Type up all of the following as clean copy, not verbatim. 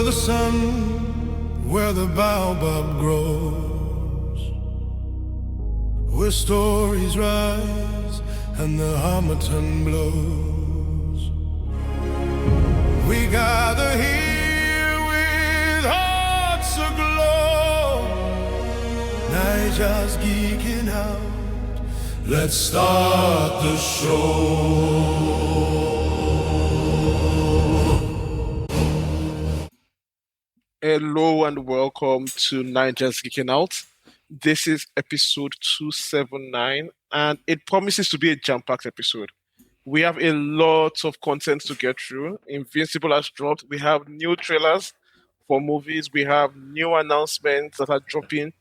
the sun, where the baobab grows, where stories rise and the harmattan blows. We gather here with hearts aglow, Niger's geeking out. Let's start the show. Hello and welcome to Niger's Geeking Out. This is episode 279 and it promises to be a jam-packed episode. We have a lot of content to get through. Invincible has dropped. We have new trailers for movies. We have new announcements that are dropping.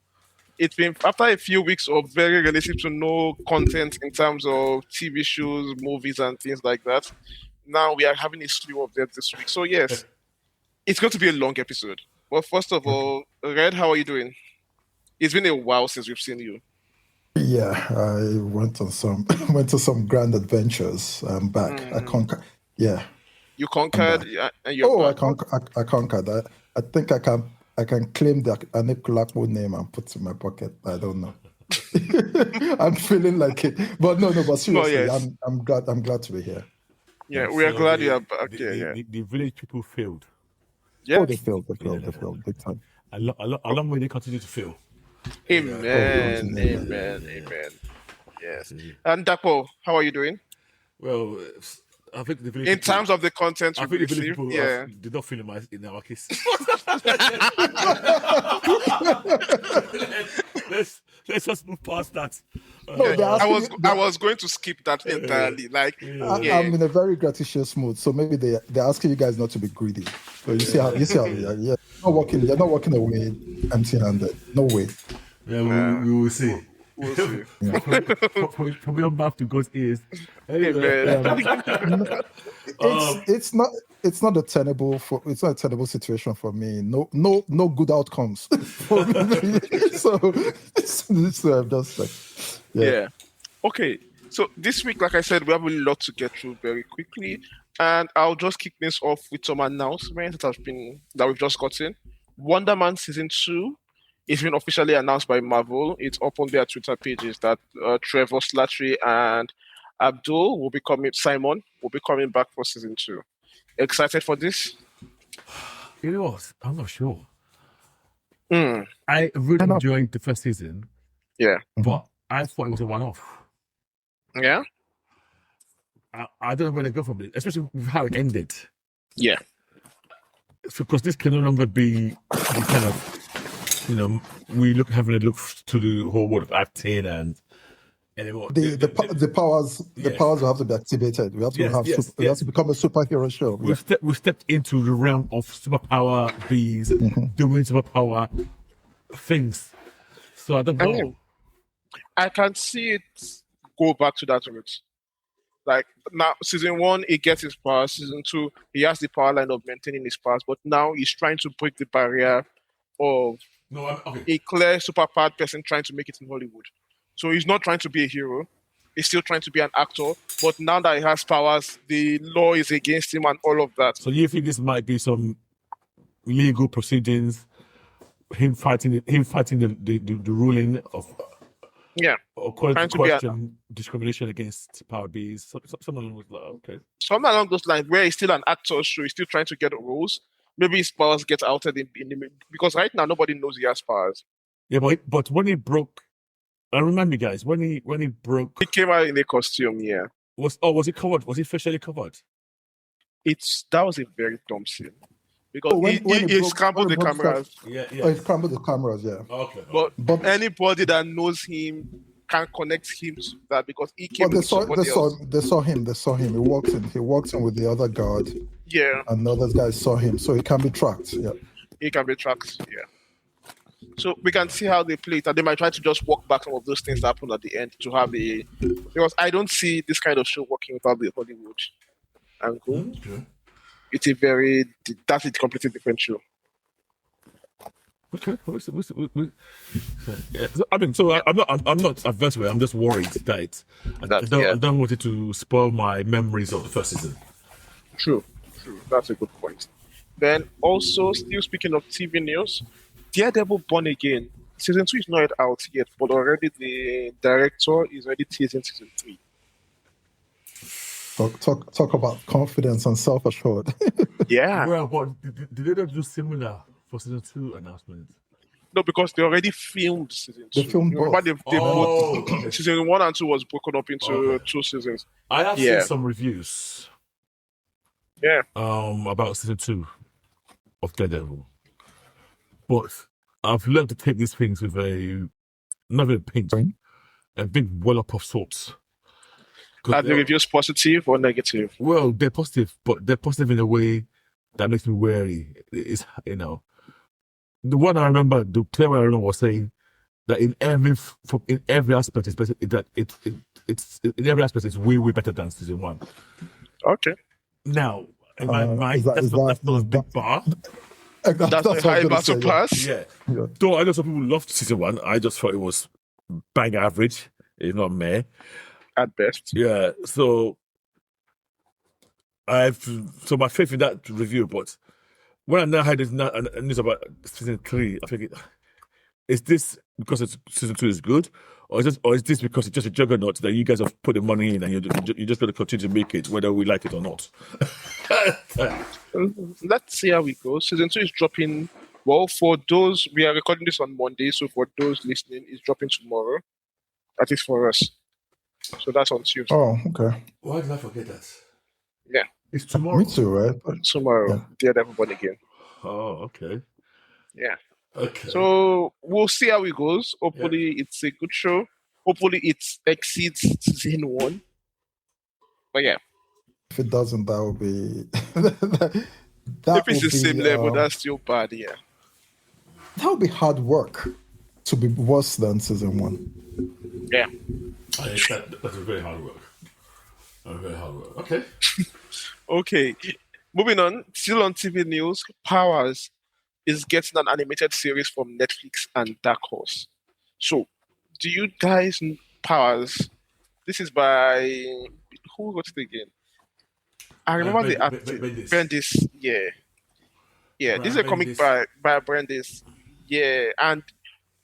It's been after a few weeks of very relative to no content in terms of TV shows, movies, and things like that. Now we are having a slew of them this week. So yes, it's going to be a long episode. But first of all, Red, how are you doing? It's been a while since we've seen you. Yeah, I went on some some grand adventures. I'm back. I conquered. Yeah. You conquered, and you're back. I conquered. I think I can claim the Anikulapo name and put it in my pocket. I don't know. I'm feeling like it, but no. But seriously, yes. I'm glad to be here. Yeah, we are glad you are back. The village people failed. Yeah. Oh, they failed big time. A long way they continue to fail. Amen. Yes. And Dapo, how are you doing? Well, I think the village in terms of the content I we think the village received, people did not feel in our case. let's just move past that. I was going to skip that entirely. I'm in a very gratuitous mood, so maybe they're asking you guys not to be greedy. So you see how you're not walking away empty-handed. No way. Yeah, we will see. We'll see. From your mouth to God's ears. It's not a tenable situation for me. No good outcomes for me. So I'm just like, yeah. Okay. So this week, like I said, we have a lot to get through very quickly, and I'll just kick this off with some announcements that we've just gotten. Wonder Man season 2. It's been officially announced by Marvel. It's up on their Twitter pages that Trevor Slattery and Simon will be coming back for season 2. Excited for this? You know what? I'm not sure. I really enjoyed the first season. Yeah. But I thought it was a one-off. Yeah? I don't know where to go from it, especially with how it ended. Yeah. Because this can no longer be the kind of, having a look to the whole world of acting and anymore. The powers will have to be activated. We have to become a superhero show. We stepped into the realm of superpower beings doing superpower things. So I don't know. I can see it go back to that route. Like now, season 1, he gets his powers. Season 2, he has the power line of maintaining his powers, but now he's trying to break the barrier of a clear superpowered person trying to make it in Hollywood. So he's not trying to be a hero. He's still trying to be an actor. But now that he has powers, the law is against him and all of that. So you think this might be some legal proceedings, him fighting the ruling of according to question discrimination against power bees, something along those lines. Okay. Something along those lines where he's still an actor, so he's still trying to get roles. Maybe his powers get outed because right now nobody knows he has powers. Yeah, but when he broke, I remember you guys when he broke, he came out in a costume. Yeah. Was he covered? Was he facially covered? That was a very dumb scene because he scrambled the cameras. Oh, he scrambled the cameras. Yeah. Okay. But anybody that knows him can connect him to that because he came. They saw him. He walked in with the other guard. Yeah. And the other guys saw him, so he can be tracked. Yeah. He can be tracked. Yeah. So we can see how they play it, and they might try to just walk back some of those things that happened at the end to have because I don't see this kind of show working without the Hollywood angle. Okay. That's a completely different show. Okay. Yeah. I'm not adverse to it. I'm just worried that I don't want it to spoil my memories of the first season. True. That's a good point. Then also, still speaking of TV news, Daredevil Born Again. Season 2 is not yet out yet, but already the director is already teasing season 3. Talk about confidence and self-assured. Yeah. Well, but did they not do similar for season 2 announcement? No, because they already filmed season 2. They filmed Remember, both. both season 1 and 2 was broken up into 2 seasons. I have seen some reviews. Yeah. About season 2 of Daredevil, but I've learned to take these things with not a pinch, a big wallop of sorts. Are the reviews positive or negative? Well, they're positive, but they're positive in a way that makes me wary. It's, the one I remember, the clear one I remember was saying that in every aspect, it's better, it's in every aspect it's way better than season 1. Okay. Now, in my mind, that's not a big bar. That's a high bar to pass. Yeah. Though I know some people loved season 1, I just thought it was bang average, if not meh. At best. Yeah. So my faith in that review, but when I now heard this news about season 3, I think is this because season 2 is good, or is this because it's just a juggernaut that you guys have put the money in and you're just going to continue to make it whether we like it or not? Let's see how it goes. Season 2 is dropping. Well, for those, we are recording this on Monday, so for those listening, it's dropping tomorrow. That is for us. So that's on Tuesday. Oh, okay. Why did I forget that? Yeah. It's tomorrow. Me too, right? Tomorrow. Daredevil Born Again. Oh, okay. Yeah. Okay. So we'll see how it goes. Hopefully it's a good show. Hopefully it exceeds season 1. But yeah. If it doesn't, that would be if it's the same level, that's still bad, yeah. That would be hard work to be worse than season 1. Yeah. That's a very hard work. Very hard work. Okay. Okay. Moving on, still on TV news, Powers is getting an animated series from Netflix and Dark Horse. So, do you guys know Powers? This is by who wrote it again? I remember the actor. Bendis. Yeah. This is a comic by Bendis. Yeah, and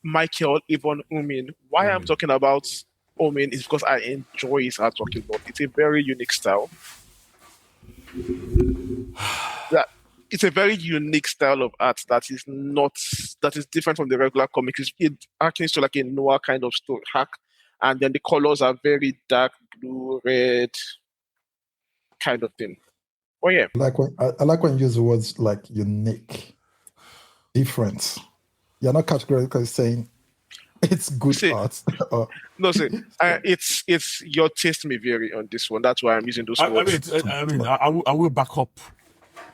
Michael Yvonne Umin. Why I'm talking about Umin is because I enjoy his artwork a lot. It's a very unique style. It's a very unique style of art that is different from the regular comics. It harkens to like a noir kind of story hack, and then the colors are very dark blue, red, kind of thing. Oh yeah, I like when you use the words like unique, different. You're not categorically saying it's good art. No, it's your taste may vary on this one. That's why I'm using those words. I will back up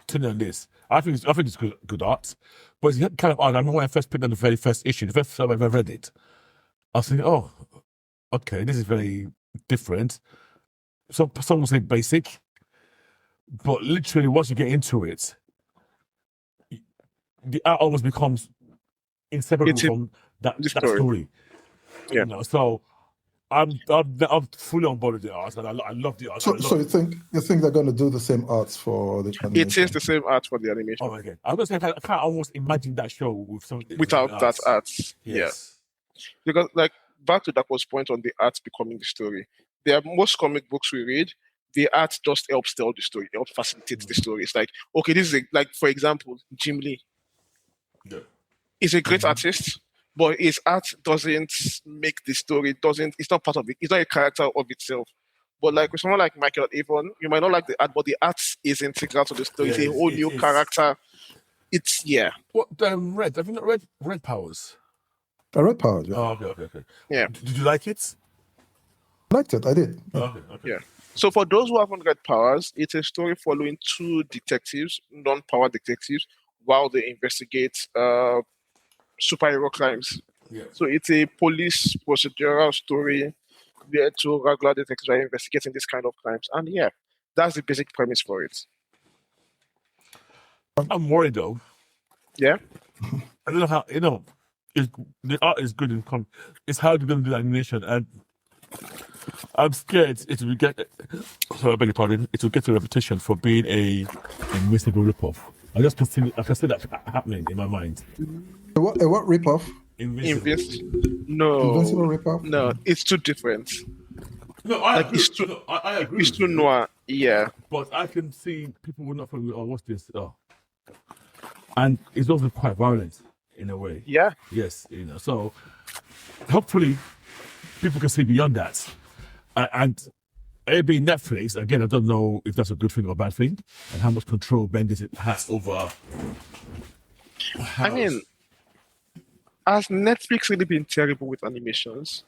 Tony on this. I think it's good art, but it's kind of odd. I remember when I first picked up the very first issue, the first time I ever read it, I was thinking, oh, okay, this is very different. So some will say basic, but literally once you get into it, the art almost becomes inseparable from that story. Yeah. So I'm fully on board with the art, and I love the art. So you think they're going to do the same arts for the animation? It is the same art for the animation. Oh, okay. I was going to say I can't almost imagine that show without that art. Yes. Yeah. Because like back to Dako's point on the art becoming the story. There are most comic books we read. The art just helps tell the story, helps facilitate the story. It's like, okay, this is like, for example, Jim Lee. Yeah. He's a great artist, but his art doesn't make the story. It's not part of it. It's not a character of itself. But like with someone like Michael Avon, you might not like the art, but the art is integral to the story. It's a whole new character. It's What Red? Have you not read Red Powers? I read Powers. Yeah. Oh, okay. Yeah. Did you like it? I liked it. I did. Okay. Yeah. So for those who haven't read Powers, it's a story following 2 detectives, non-power detectives, while they investigate superhero crimes. Yeah. So it's a police procedural story where 2 regular detectives are investigating this kind of crimes. And that's the basic premise for it. I'm worried though. Yeah? I don't know how, the art is good in it's how they're going to do animation, and I'm scared it will get, sorry, I beg your pardon, it will get a reputation for being a mystical ripoff. I just can see that happening in my mind. What ripoff? Invincible ripoff? No, it's too different. No, I agree. I agree. It's too noir. Yeah. But I can see people will not probably, what's this? Oh. And it's also quite violent in a way. Yeah. Yes, so hopefully people can see beyond that. And maybe Netflix, again, I don't know if that's a good thing or a bad thing, and how much control Bendis has over. I mean, has Netflix really been terrible with animations?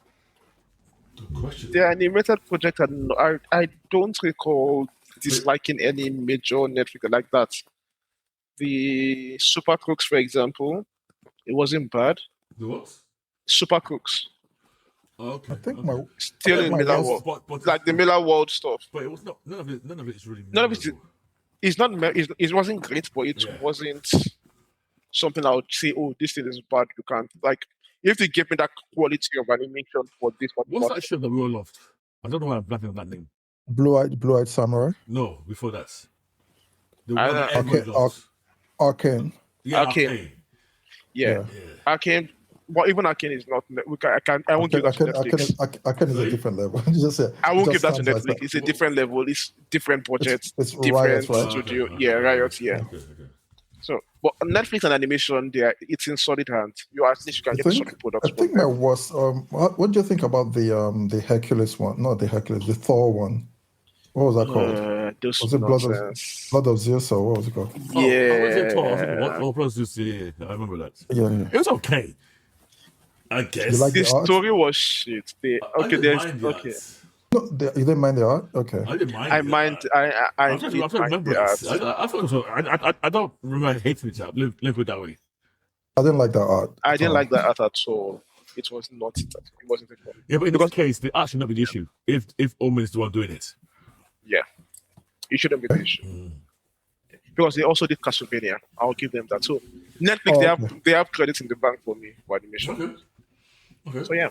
Good question. The animated project, I don't recall disliking any major Netflix like that. The Super Crooks, for example, it wasn't bad. The what? Super Crooks. Okay. I think still in Miller World, but like the Miller World stuff. But it was not. None of it is really. None of it. It's not. It wasn't great, but it wasn't something I would say. Oh, this thing is bad. You can't like. You have to give me that quality of animation for this one. What's that show that we all loved? I don't know why I'm blanking on that name. Blue-eyed Samurai. No, before that. The one Arcane. Yeah, Arcane. Yeah. Arcane. Well, even Arcane is not. I won't give that to Netflix. Arcane is a different level. I won't give that to Netflix. It's a different level. It's different budgets. It's different Riot, studio. Okay. Yeah, Riot. Yeah. Okay. So, but Netflix and animation, it's in solid hands. At least you can get a solid product. I think that was. What do you think about the Hercules one? Not the Hercules, the Thor one. What was that called? Was it Blood of Zeus or what was it called? Yeah. What was Zeus? Yeah, I remember that. Yeah. It was okay. I guess. You like the art? story was shit. Okay. No, you didn't mind the art? Okay. I didn't mind. I mind. I don't remember it. I thought so. I don't remember hating it. Live it that way. I didn't like that art. I didn't like that art at all. It was not. It wasn't a problem. Yeah, but in this case, the art should not be the issue. If Omen is the one doing it. Yeah, it shouldn't be the issue. Because they also did Castlevania. I'll give them that. So Netflix, they have credits in the bank for me for animation. Okay. So yeah.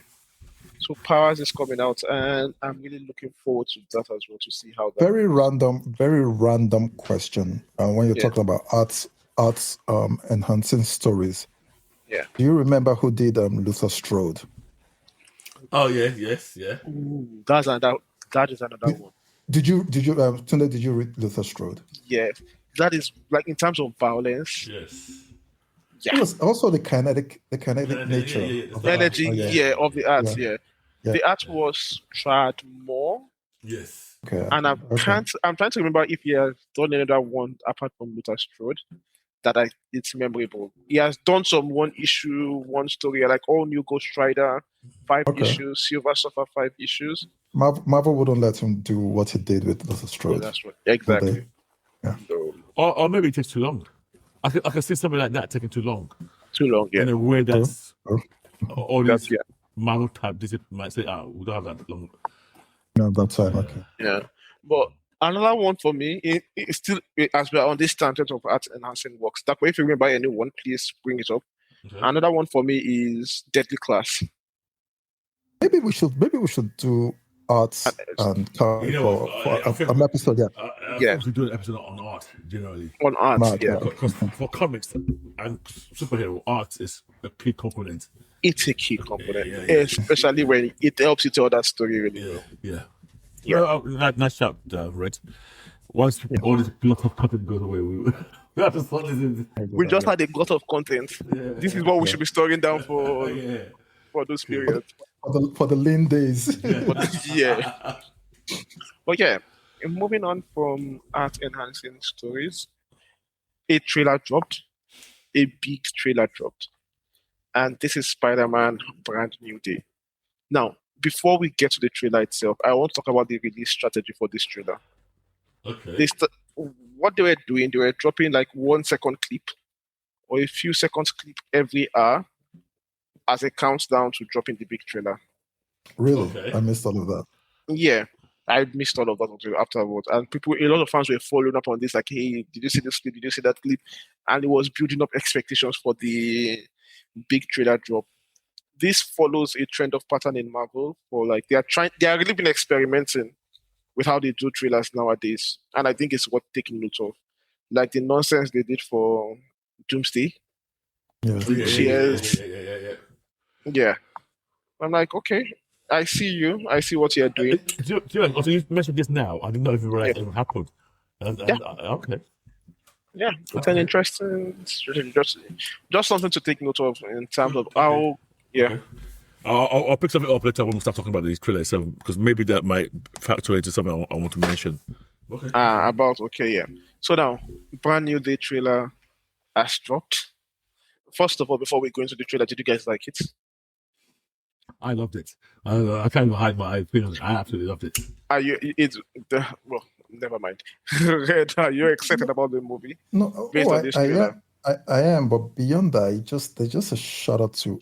So Powers is coming out, and I'm really looking forward to that as well to see how that. Very random question. When you're talking about arts enhancing stories. Yeah. Do you remember who did Luther Strode? Oh yes. Ooh, that is another one. Did you Tunde, did you read Luther Strode? Yes. That is like in terms of violence. Yes. Yeah. It was also the kinetic nature of the energy, of the art. Yeah. The art was tried more. Yes. Okay. And I'm trying to remember if he has done another one apart from Luther Strode that it's memorable. He has done some one story, like all new Ghost Rider, 5 issues, Silver Surfer 5 issues. Marvel wouldn't let him do what he did with Luther Strode. Yeah, that's right. Exactly. Yeah. So, or maybe it takes too long. I can see something like that taking too long. Too long, yeah. In a way that's all these Marvel type might say, we don't have that long. No, that's fine. Okay. Yeah. But another one for me is still, as we are on this tangent of art enhancing works, that way if you remember anyone, please bring it up. Okay. Another one for me is Deadly Class. Maybe we should do arts and for an episode. We should do an episode on art generally. On art, because for comics and superhero, art is a key component. It's a key component, especially when it helps you tell that story really well. Yeah. Well, nice job, Red. Once all this block of content goes away, we have to start listening. We just had a lot of content. This is what we should be storing down for those periods. For the lean days. But yeah, moving on from art enhancing stories, a big trailer dropped. And this is Spider-Man Brand New Day. Now, before we get to the trailer itself, I want to talk about the release strategy for this trailer. Okay. What they were doing, they were dropping like 1 second clip or a few seconds clip every hour as a countdown to dropping the big trailer. Really? Okay. I missed all of that. Yeah, I missed all of that afterwards. And a lot of fans were following up on this, like, hey, did you see this clip? Did you see that clip? And it was building up expectations for the big trailer drop. This follows a trend of pattern in Marvel for like they are really been experimenting with how they do trailers nowadays. And I think it's worth taking note of. like the nonsense they did for Doomsday. Yeah. I'm like, okay, I see you. I see what you're doing. Also, you mentioned this now. I didn't know if you realized it happened. Okay. Yeah, it's an interesting, just something to take note of in terms of how. Yeah. Okay. I'll pick something up later when we start talking about these trailers, because maybe that might factor into something I want to mention. Okay. So now, brand new day trailer has dropped. First of all, before we go into the trailer, did you guys like it? I loved it. I can't even hide my feelings. I absolutely loved it. Are you? Well, never mind. Red, are you excited about the movie? No, based on this trailer? I am, but beyond that, there's just a shout out to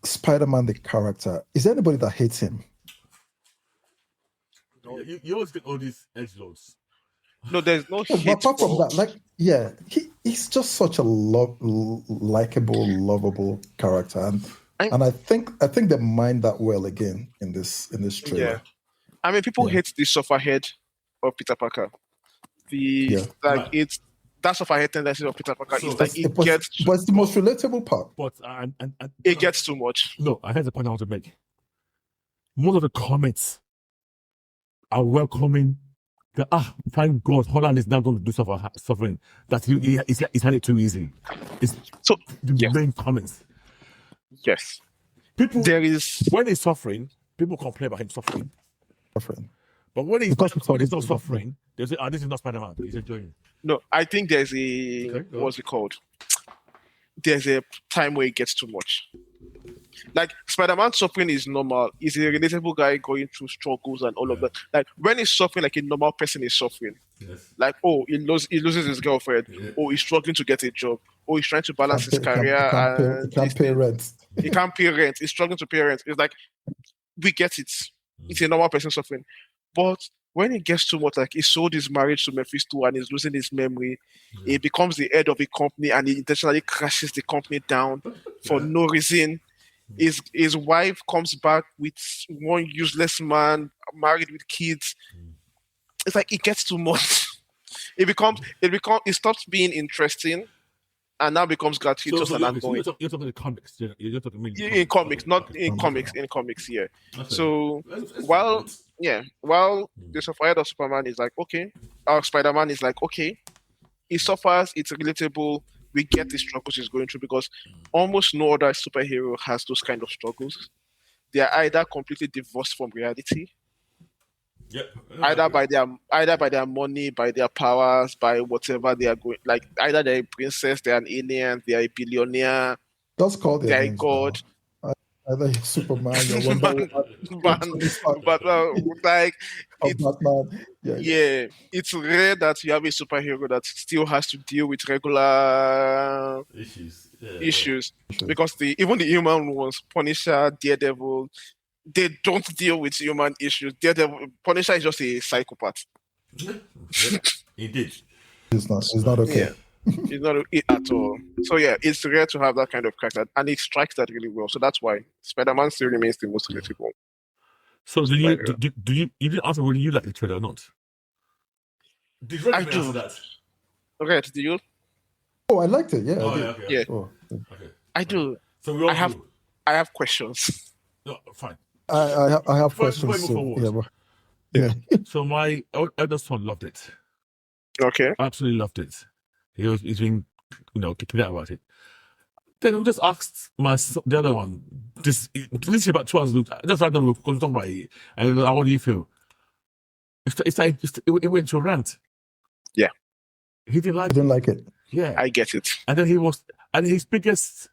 Spider-Man, the character. Is there anybody that hates him? You always get all these edgelords. No, there's no hate. Apart from that, he's just such a likable, lovable character, and I think they mind that well again in this trailer. Yeah, I mean, people hate the sufferhead of Peter Parker. It's that sufferhead tendency of Peter Parker. But it's the most relatable part. But it gets too much. No, I have the point I want to make. Most of the comments are welcoming. Thank God, Holland is now going to do suffering. That he's had it too easy. It's the main comments. Yes, when he's suffering, people complain about him suffering. But when he's not suffering, they say, "This is not Spider-Man. He's enjoying it." No, I think there's what's it called? There's a time where it gets too much. Like, Spider-Man suffering is normal. He's a relatable guy going through struggles and all of that. Like, when he's suffering, like a normal person is suffering. Yes. Like, he loses his girlfriend. Yeah. He's struggling to get a job. He's trying to balance his career. He can't pay rent. He can't pay rent. He's struggling to pay rent. It's like, we get it. It's a normal person suffering. But when it gets too much, like he sold his marriage to Mephisto and he's losing his memory, he becomes the head of a company and he intentionally crashes the company down for no reason. His wife comes back with one useless man, married with kids. It's like it gets too much. It stops being interesting, and now becomes gratuitous and ongoing. You're talking comics. You're talking in comics, not in comics. In comics, yeah. So while the sufferer of Superman is like, okay, our Spider-Man is like, okay, he suffers. It's relatable. We get the struggles he's going through, because almost no other superhero has those kind of struggles. They are either completely divorced from reality, either by their money, by their powers, by whatever they are going. Like, either they're a princess, they're an alien, they're a billionaire. That's called they're a god. Either Superman or Wonder Woman. But like, Batman. It's rare that you have a superhero that still has to deal with regular issues. Because even the human ones, Punisher, Daredevil, they don't deal with human issues. Punisher is just a psychopath. He did. It's not okay. Yeah. It's not it at all. So it's rare to have that kind of character, and it strikes that really well. So that's why Spider-Man still remains the most relatable. So do you didn't answer whether you like the trailer or not? I do. That. Okay, do you? Oh, I liked it. Yeah. Okay. Okay. I do. So I have questions. No, fine. I have questions. So my eldest son loved it. Okay. Absolutely loved it. He's been, kicking out about it. Then I just asked the other one, this is about 2 hours ago, just randomly, because we're talking about it, and how do you feel? It's like, it went to a rant. Yeah. He didn't like it. Yeah. I get it. And then his biggest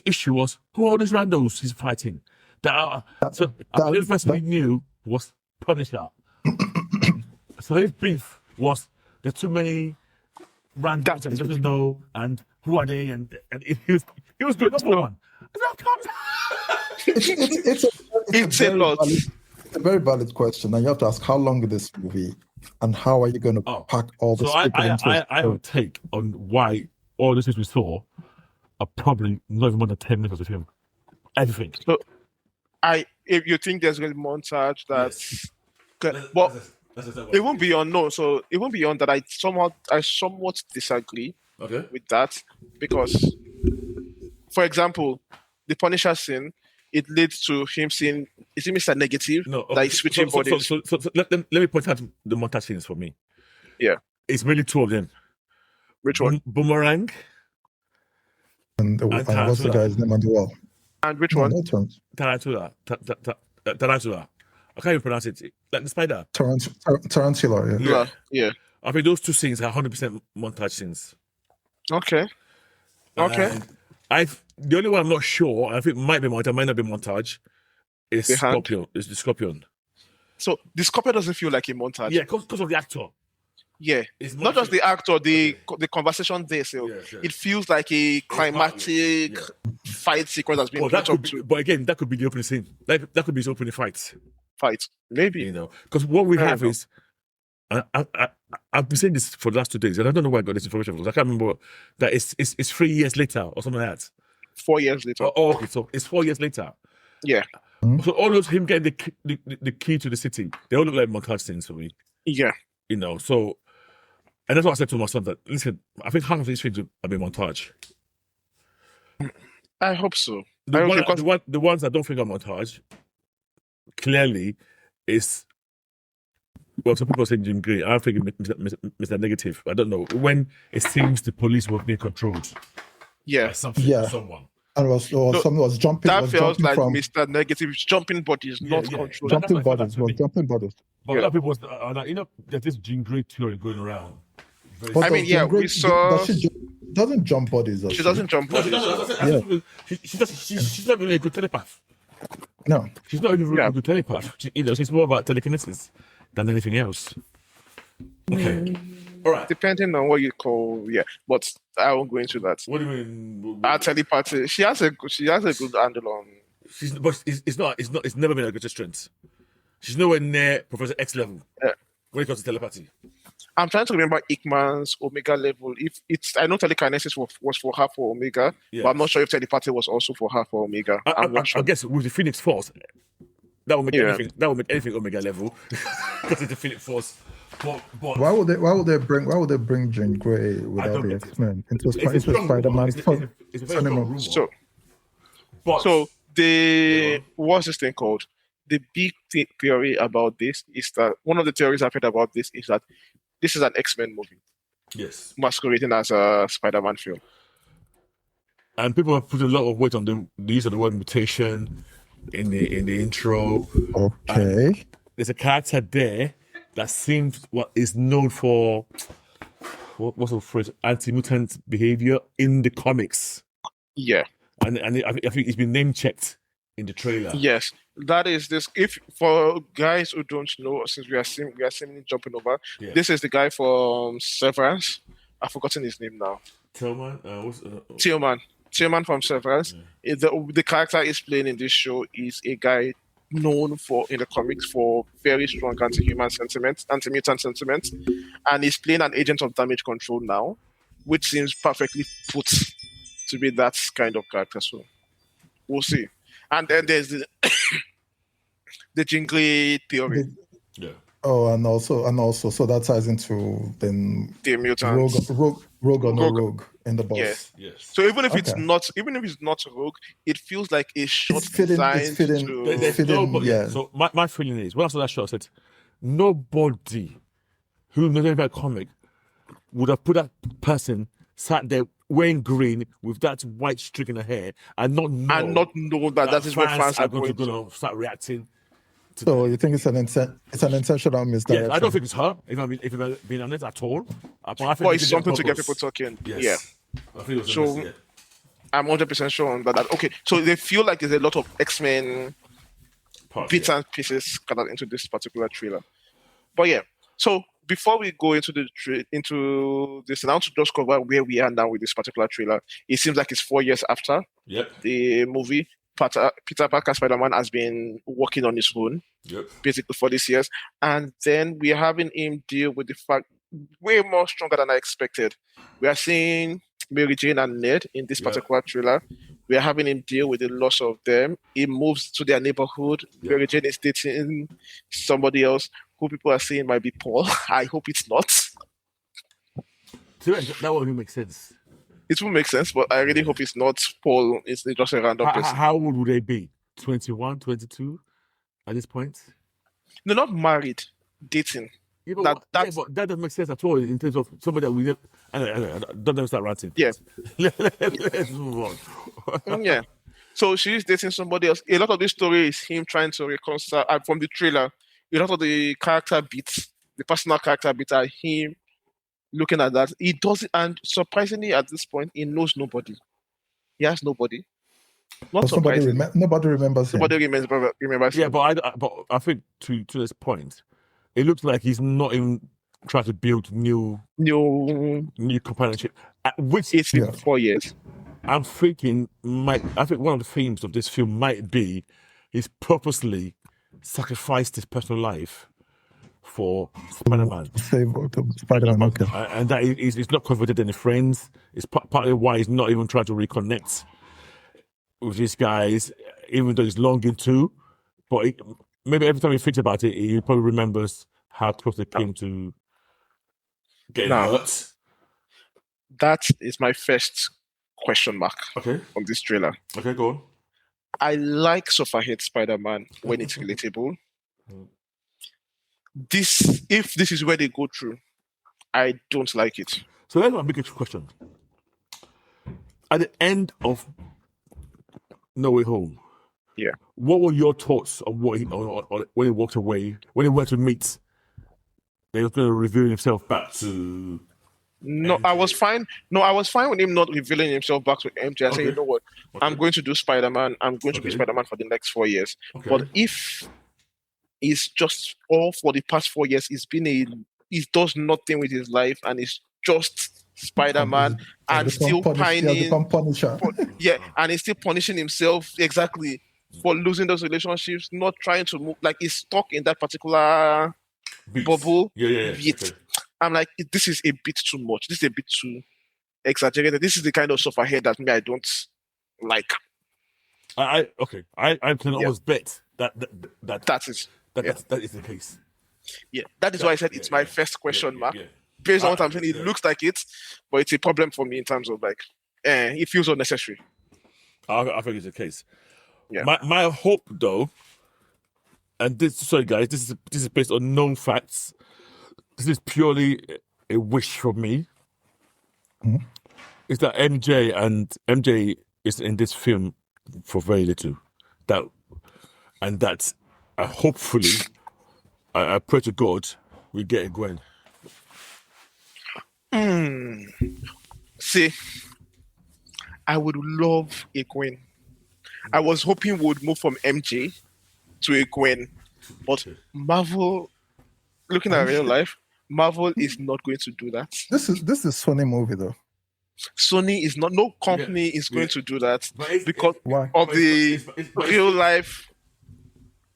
issue was, who are all these randos he's fighting? The only person he knew was Punisher. So his beef was, there's too many randoms that he doesn't know, and who are they? And he was good. Number one. It's a very valid question, and you have to ask how long is this movie, and how are you going to pack all this? So I have a take on why all the things we saw are probably not even more than 10 minutes of the film. Everything. So if you think there's going to be montage, that's good. It won't be on no. So it won't be on that. I somewhat disagree with that because, for example, the Punisher scene, it leads to him seeing, is it Mr. Negative? No, that he's switching bodies. So let me point out the montage scenes for me. Yeah. It's really two of them. Which one? Boomerang. And what's the guy's name on the wall? And which one? Tarantula. Tarantula. I can't even pronounce it. Like the spider. Tarantula, yeah. I think those two scenes are 100% montage scenes. Okay. The only one I'm not sure, I think might be montage, might not be montage, is Scorpion. Is the Scorpion. So the Scorpion doesn't feel like a montage. Yeah, because of the actor. Yeah, it's not just the actor, the conversation there. So it feels like a climatic fight sequence that's been built up to. But again, that could be the opening scene. That could be his opening fight. Maybe. Because what we have is, I've been saying this for the last 2 days, and I don't know where I got this information from. I can't remember that it's 3 years later or something like that. 4 years later. Oh, okay, so it's 4 years later. Yeah. So all those him getting the key to the city, they all look like montage scenes for me. Yeah. So, and that's what I said to my son that, listen, I think half of these things have been montage. I hope so. The ones I don't think are montage, clearly, is, well, some people are saying Jim Gray. I think Mr. Negative. I don't know. When it seems the police were being controlled. Yeah. Someone. And someone was jumping. That feels like Mr. Negative jumping bodies, not controlled. Jumping bodies. But a lot of people, there's this Jim Gray theory going around. But we saw. She doesn't jump bodies. She doesn't jump bodies. She's not really a good telepath. No. She's not even a good telepath. She's more about telekinesis than anything else. Okay. All right. Depending on what you call, but I won't go into that. What do you mean? Our telepathy. She has a good handle on. But it's never been a greater strength. She's nowhere near Professor X level when it comes to telepathy. I'm trying to remember Ickman's Omega level. I know telekinesis was for her for Omega, but I'm not sure if telepathy was also for her for Omega. I guess with the Phoenix Force, that would make anything. That would make anything Omega level because it's the Phoenix Force. But why would they bring Jean Grey without the X-Men into Spider-Man? So what's this thing called? The big theory about this is that one of the theories I've heard about this is that this is an X-Men movie. Yes. Masquerading as a Spider-Man film. And people have put a lot of weight on the use of the word mutation in the intro. Okay. And there's a character there that seems is known for what's the phrase? Anti-mutant behavior in the comics. Yeah. And I think it's been name checked in the trailer. Yes. That is this. If for guys who don't know, since we are seemingly jumping over, this is the guy from Severance. I've forgotten his name now. Tillman. Tillman from Severance. Yeah. The character he's playing in this show is a guy known in the comics for very strong anti-human sentiments, anti-mutant sentiments, and he's playing an agent of damage control now, which seems perfectly put to be that kind of character. So we'll see. And then there's the Jean Grey theory. Yeah. Oh, and also, so that ties into then the mutants. Rogue or no Rogue in the boss. Yes. So even if it's not Rogue, it feels like a shot designed to fitting. So my feeling is, when I saw that show, I said, nobody who knows anything about comic would have put that person sat there wearing green with that white streak in her hair and not know that is where fans are going to start reacting. So you think it's an intentional misdirection? Yeah, I don't think it's her. If you're being honest at all. But it's something to get people talking. Yes. Yeah. I think it was so I'm 100% sure on that. Okay, so they feel like there's a lot of X-Men bits and pieces scattered into this particular trailer. But yeah, so before we go into this, and I want to just cover where we are now with this particular trailer. It seems like it's 4 years after the movie. Peter Parker Spider-Man has been working on his own, basically for these years. And then we're having him deal with the fact way more stronger than I expected. We are seeing Mary Jane and Ned in this particular trailer. We are having him deal with the loss of them. He moves to their neighborhood. Mary Jane is dating somebody else. who people are saying might be Paul. I hope it's not. That won't make sense. It will make sense, but I really hope it's not Paul. It's just a random person. How old would they be? 21, 22 at this point? No, not married, dating. Yeah, but that doesn't make sense at all in terms of somebody that we never. Don't let start ranting. Yeah. Let's move on. Yeah. So she's dating somebody else. A lot of this story is him trying to reconcile. From the trailer, a lot of the character beats, the personal character beats, are him looking at that. He does it, and surprisingly, at this point, he knows nobody. He has nobody. Not surprising. Nobody remembers him. Nobody remembers him. Yeah, but I think to this point, it looks like he's not even trying to build new companionship. Which it's 4 years. I'm thinking I think one of the themes of this film might be he's purposely sacrificed his personal life for Spider-Man. Save Spider-Man, okay. And that he's not converted any friends. It's partly why he's not even trying to reconnect with these guys, even though he's longing to. But maybe every time he thinks about it, he probably remembers how close they came to getting hurt. That is my first question mark on this trailer. Okay, go on. I like Sofa-Head Spider-Man when it's relatable. If this is where they go through, I don't like it. So that's my biggest question. At the end of No Way Home, what were your thoughts on what when he walked away, when he went to meet? They were going to reveal himself back to. No, MJ. I was fine. No, I was fine with him not revealing himself back to MJ. I said, you know what? I'm going to do Spider-Man. I'm going to be Spider-Man for the next 4 years. Okay. But if it's just all for the past 4 years, he does nothing with his life, and it's just Spider-Man and still pining. And he's still punishing himself exactly for losing those relationships, not trying to move. Like he's stuck in that particular bubble. Okay. I'm like, this is a bit too much. This is a bit too exaggerated. This is the kind of stuff I hear that I don't like. I can almost bet that is the case. Yeah, that is why I said it's my first question mark. Based on what I'm saying, it looks like it, but it's a problem for me in terms of like, it feels unnecessary. I think it's the case. Yeah. My hope though, and this is based on known facts. This is purely a wish from me. Mm-hmm. Is that MJ is in this film for very little. That hopefully, I pray to God we get a Gwen. See, I would love a Gwen. I was hoping we would move from MJ to a Gwen, but Marvel, looking at real life, Marvel is not going to do that. This is Sony movie though. Sony is not. No company is going to do that because of the real life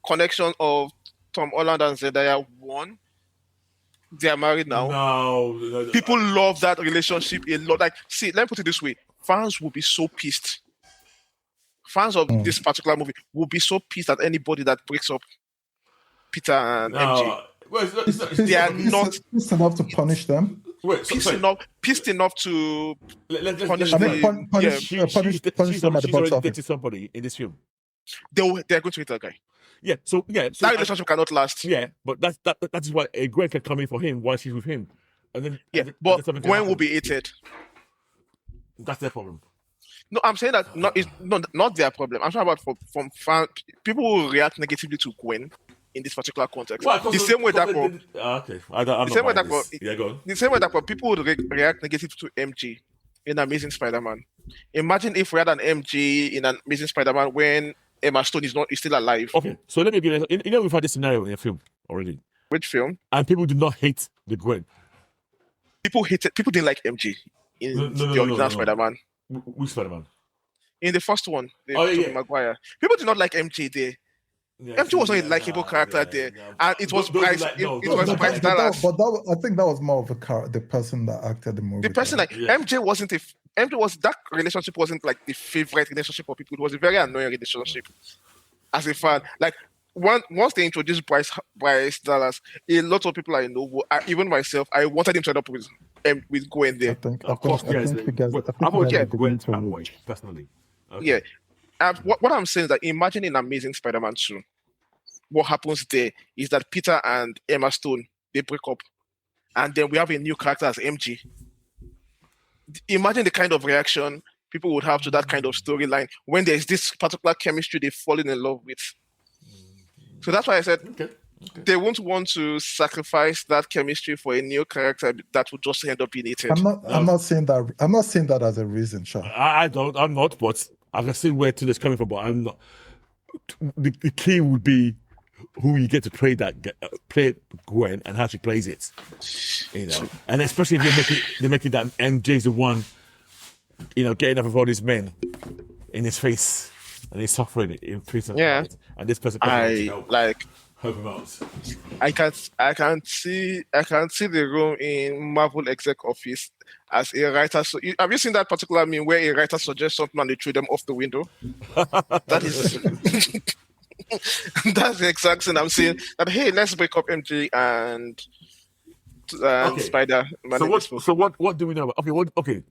connection of Tom Holland and Zendaya. One, they are married now. No. People love that relationship a lot. Like, see, let me put it this way: fans will be so pissed. Fans of this particular movie will be so pissed at anybody that breaks up Peter and MJ. Well, they are not pissed enough to punish them. Pissed enough to punish them. Punish them at the box office. Somebody in this film. They are going to hit that guy. So that relationship cannot last. Yeah, but that is why a Gwen can come in for him while she's with him, and then but Gwen will be hated. That's their problem. No, I'm saying that not their problem. I'm talking about from fan people who react negatively to Gwen in this particular context. The same way that people would react negatively to MJ in Amazing Spider-Man. Imagine if we had an MJ in an Amazing Spider-Man when Emma Stone is still alive. Okay, so let me give you. We've had this scenario in a film already. Which film? And people do not hate the Gwen. People didn't like MJ in the original Spider-Man. Which Spider-Man? In the first one, Tobey Maguire. People did not like MJ there. MJ was not a likable character there, and it was Bryce. Bryce Dallas. But I think that was more of the person that acted the movie. The person MJ wasn't that relationship wasn't like the favorite relationship for people. It was a very annoying relationship. As a fan, like once they introduced Bryce Dallas, a lot of people I know, even myself, I wanted him to end up with Gwen there. I think personally. Okay. Yeah. What I'm saying is that imagine in Amazing Spider-Man 2, what happens there is that Peter and Emma Stone, they break up. And then we have a new character as MJ. Imagine the kind of reaction people would have to that kind of storyline when there's this particular chemistry they've fallen in love with. So that's why I said they won't want to sacrifice that chemistry for a new character that would just end up being hated. I'm not saying that. I'm not saying that as a reason, Sean. I'm not, but I can see where Tila's coming from. But I'm not. The key would be who you get to play Gwen and how she plays it, and especially if they're making that MJ's the one, getting up with all these men in his face and he's suffering in prison. Yeah, and this person help him out. I can see the room in Marvel exec office as a writer. So have you seen that particular meme where a writer suggests something and they throw them off the window? That is. That's the exact thing I'm saying. That hey, let's break up MJ and Spider-Man. So what do we know about? Okay.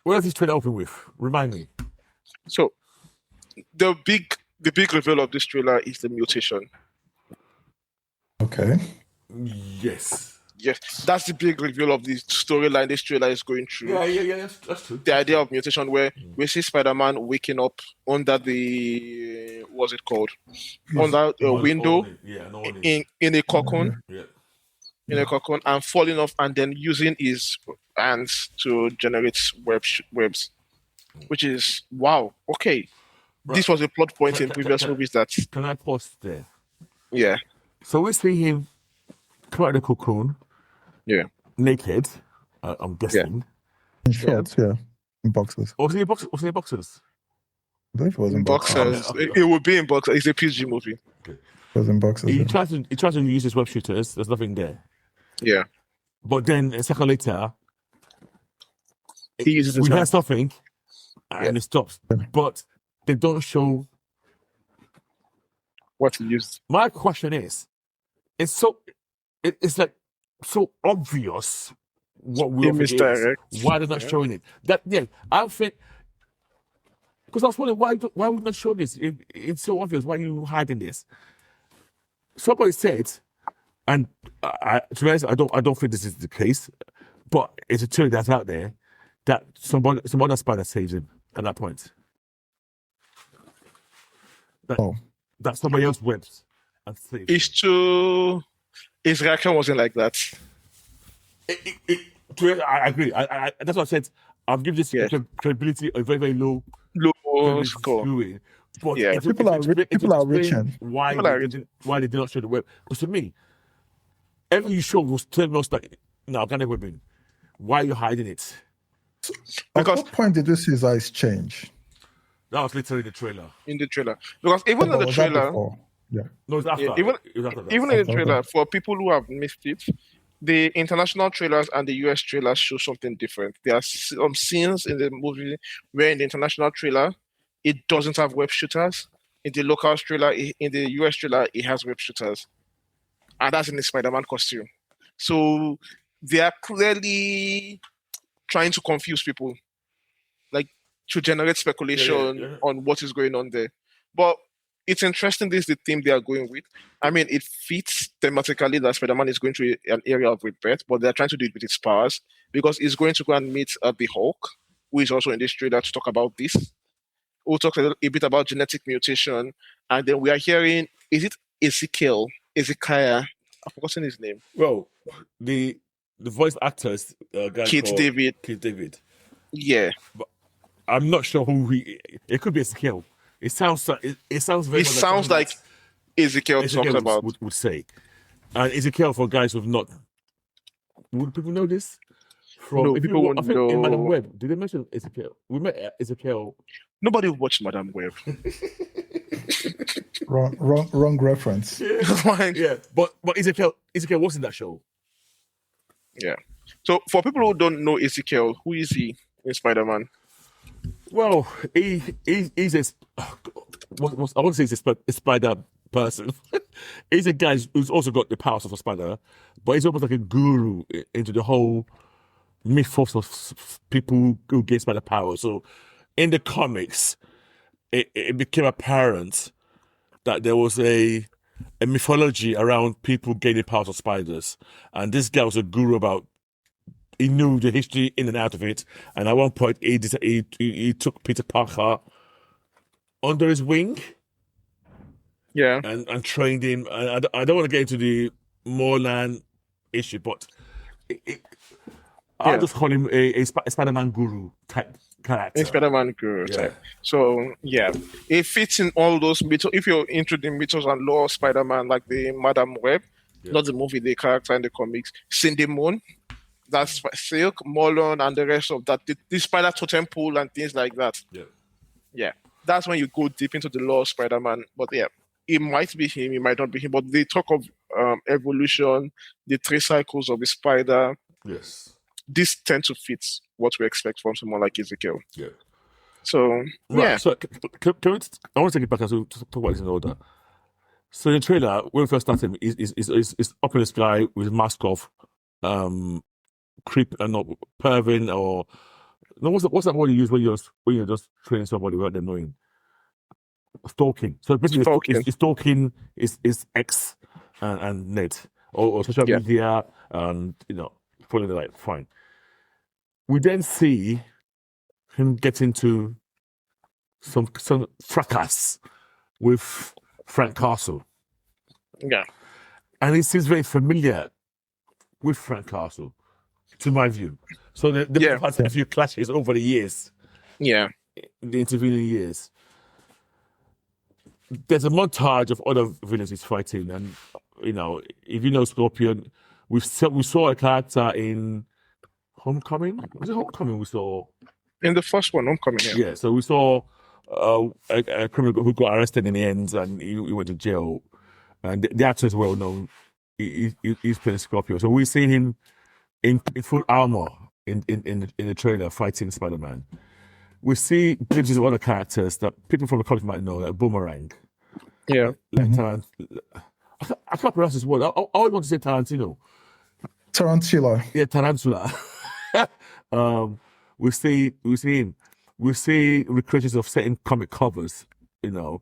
What does this trailer open with? Remind me. So the big reveal of this trailer is the mutation. Okay. Yes, that's the big reveal of the storyline this trailer is going through. Yeah, that's true. The idea of mutation, where we see Spider-Man waking up under the what's it called? Under a window in a cocoon. In a cocoon and falling off and then using his hands to generate webs. Which is wow. Okay. Right. This was a plot point in previous movies that. Can I pause there? Yeah. So we see him come out of the cocoon. Yeah. Naked, I'm guessing. In shorts, in boxers. Was he in boxers? I believe it was in boxers. It would be in boxers. It's a PG movie. Okay. It was in boxers. He tries to use his web shooters. There's nothing there. Yeah. But then a second later, he uses his we hear something and it stops. But they don't show what he used. My question is, it's like so obvious what Will is. Why they're not showing it? I think because I was wondering why would not show this? It's so obvious. Why are you hiding this? Somebody said, and to be honest, I don't think this is the case, but it's a theory that's out there that some other spider saves him at that point. That somebody else went and saved him. His reaction wasn't like that. I agree. That's what I said. I'll give this credibility a very, very low score. But people are rich. Why they did not show the web? Because to me, every show was telling us like, no, can never been. Why are you hiding it? At what point did you see his eyes change? That was literally the trailer. In the trailer, because even in the trailer, no, it's after. Even in the trailer, for people who have missed it, the international trailers and the US trailers show something different. There are some scenes in the movie where in the international trailer, it doesn't have web shooters. In the local trailer, in the US trailer, it has web shooters. And that's in the Spider-Man costume. So they are clearly trying to confuse people, like to generate speculation on what is going on there. But it's interesting, this is the theme they are going with. I mean, it fits thematically that Spider-Man is going through an area of rebirth, but they're trying to do it with its powers because he's going to go and meet the Hulk, who is also in this trailer to talk about this. We'll talk a bit about genetic mutation, and then we are hearing, is it Ezekiel? I've forgotten his name. Well, the voice actors, Keith David. Yeah. But I'm not sure who it could be Ezekiel. It sounds very. It sounds like Ezekiel talks about would say, and Ezekiel for guys who've not. Would people know this? No, people won't know. In Madam Web, did they mention Ezekiel? We met Ezekiel. Nobody watched Madam Web. wrong reference. Yeah, but Ezekiel was in that show. Yeah. So for people who don't know Ezekiel, who is he in Spider-Man? Well, he's a. I want to say he's a spider person. He's a guy who's also got the powers of a spider, but he's almost like a guru into the whole mythos of people who get spider power. So in the comics, it became apparent that there was a mythology around people gaining powers of spiders. And this guy was a guru about, he knew the history in and out of it. And at one point, he took Peter Parker under his wing. Yeah. And trained him. And I don't want to get into the Morlan issue, but I'll just call him a Spider-Man guru type character. A Spider-Man guru type. So, yeah. It fits in all those mythos. If you're into the mythos and lore of Spider-Man, like the Madam Web, not the movie, the character in the comics, Cindy Moon, that's Silk, Morlun, and the rest of that, the Spider Totem Pool and things like that. Yeah. That's when you go deep into the lore of Spider-Man. But yeah, it might be him, it might not be him, but they talk of evolution, the 3 cycles of the spider. Yes. This tend to fit what we expect from someone like Ezekiel. Yeah. So, yeah. So, I want to take it back as we talk about this in order. So, in the trailer, when we first started, is up in the sky with a mask of creep and not pervin or no, what's that word you use when you're just training somebody without them knowing? Stalking. So basically, stalking is X and net or social media and following the light. Fine. We then see him get into some fracas with Frank Castle. Yeah. And he seems very familiar with Frank Castle, to my view. So they've had a few clashes over the years. Yeah. The intervening years. There's a montage of other villains he's fighting, and if you know Scorpion, we saw a character in Homecoming. Was it Homecoming we saw? In the first one, Homecoming. Yeah. So we saw a criminal who got arrested in the end, and he went to jail. And the actor is well known. He's playing Scorpion. So we've seen him in full armor in the trailer fighting Spider-Man. We see glimpses of other characters that people from the college might know, like Boomerang. Yeah. I can't pronounce this word. I always want to say Tarantino. Tarantula. Yeah, Tarantula. We see him. We see recreations of certain comic covers, Then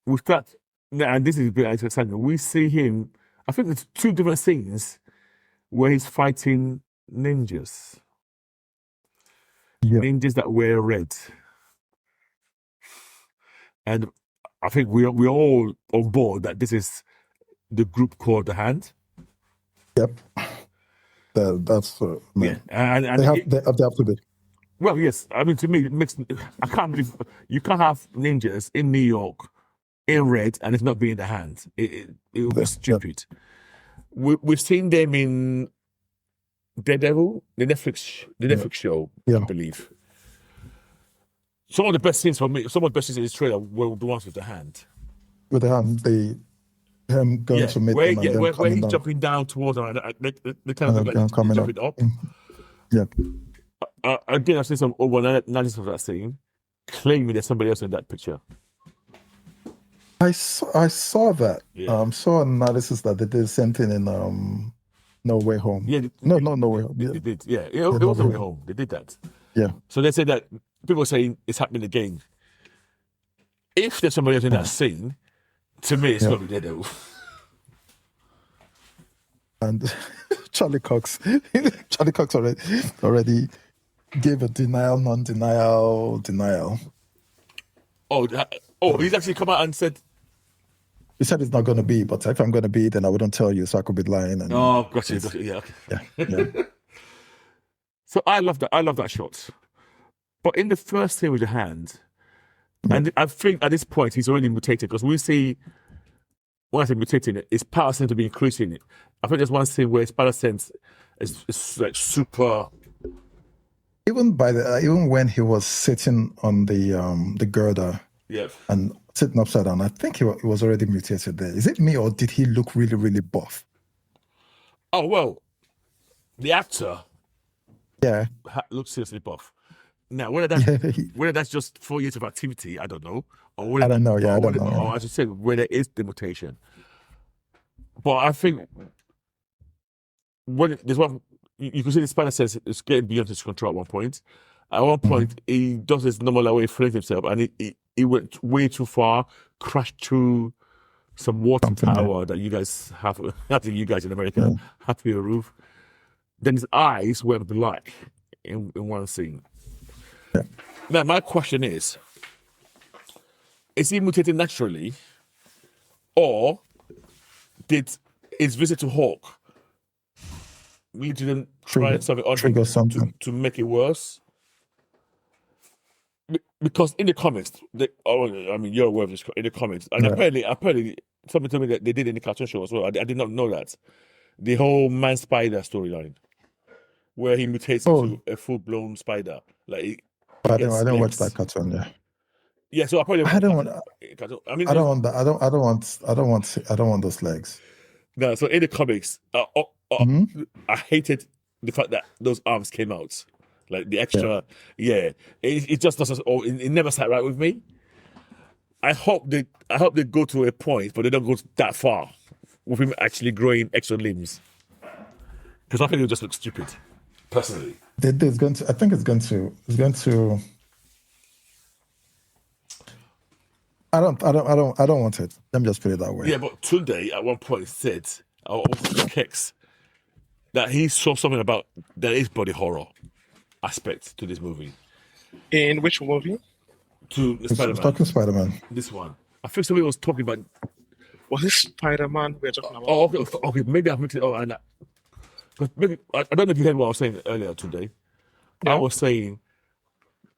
we start, and this is very exciting. We see him. I think it's 2 different scenes where he's fighting ninjas. Yeah. Ninjas that wear red. And I think we're all on board that this is the group called The Hand. Yep. That's yeah. And they have to be. Well, yes. I mean, to me, it makes. I can't believe you can't have ninjas in New York in red and it's not being The Hand. It would be stupid. We've seen them in Daredevil, the Netflix show, I believe. Some of the best scenes for me, some of the best scenes in this trailer were the ones with The Hand. With The Hand, him going to meet them and where he's jumping down towards them, the kind of like jumping up. Yeah. Again, I've seen some over analysis of that scene, claiming there's somebody else in that picture. I saw that. Yeah. Saw an analysis that they did the same thing in No Way Home. Yeah. No Way Home. They did. Yeah. It was No Way Home. They did that. Yeah. So they say that people are saying it's happening again. If there's somebody else in that scene, to me, it's got to be Daredevil. And Charlie Cox already gave a non-denial. He's actually come out and said. He said it's not going to be, but if I'm going to be, then I wouldn't tell you, so I could be lying. And Gotcha. Yeah. Yeah. So I love that. I love that shot. But in the first scene with The Hand, and I think at this point he's already mutated because we see. When I say mutating, his power seems to be increasing. I think there's one scene where his power sense is like super. Even when he was sitting on the girder, and sitting upside down, I think he was already mutated there. Is it me or did he look really, really buff? Oh well, the actor, looks seriously buff. Now, whether that's just 4 years of activity, I don't know. Or whether, I don't know. Yeah, I don't know. know. Or as you said, whether it is the mutation. But I think when there's one, you can see the Spider says it's getting beyond his control at one point. At one point, he does his normal way, flings himself, and he went way too far, crashed through some water tower that you guys have. I think you guys in America have to be a roof. Then his eyes went black in one scene. Yeah. Now, my question is he mutated naturally, or did his visit to Hawk need to then try something to make it worse? Because in the comics, you're aware of this in the comics, and apparently, somebody told me that they did in the cartoon show as well. I did not know that. The whole man spider storyline, where he mutates into a full blown spider, like. I don't watch that cartoon. Yeah. Yeah, so I don't want those legs. No, so in the comics, I hated the fact that those arms came out, like the extra. Yeah, it just doesn't. It never sat right with me. I hope they go to a point, but they don't go that far with him actually growing extra limbs, because I think it would just look stupid. Personally, I think it's going to. I don't want it. Let me just put it that way. Yeah, but Tunde at one point said, Kex, that he saw something about there is body horror aspect to this movie. In which movie? To Spider-Man. Talking Spider-Man. This one. I think somebody was talking about. Was this Spider-Man we're talking about? Oh, okay. Maybe I've mixed it. Oh, and maybe I don't know if you heard what I was saying earlier today. Yeah. I was saying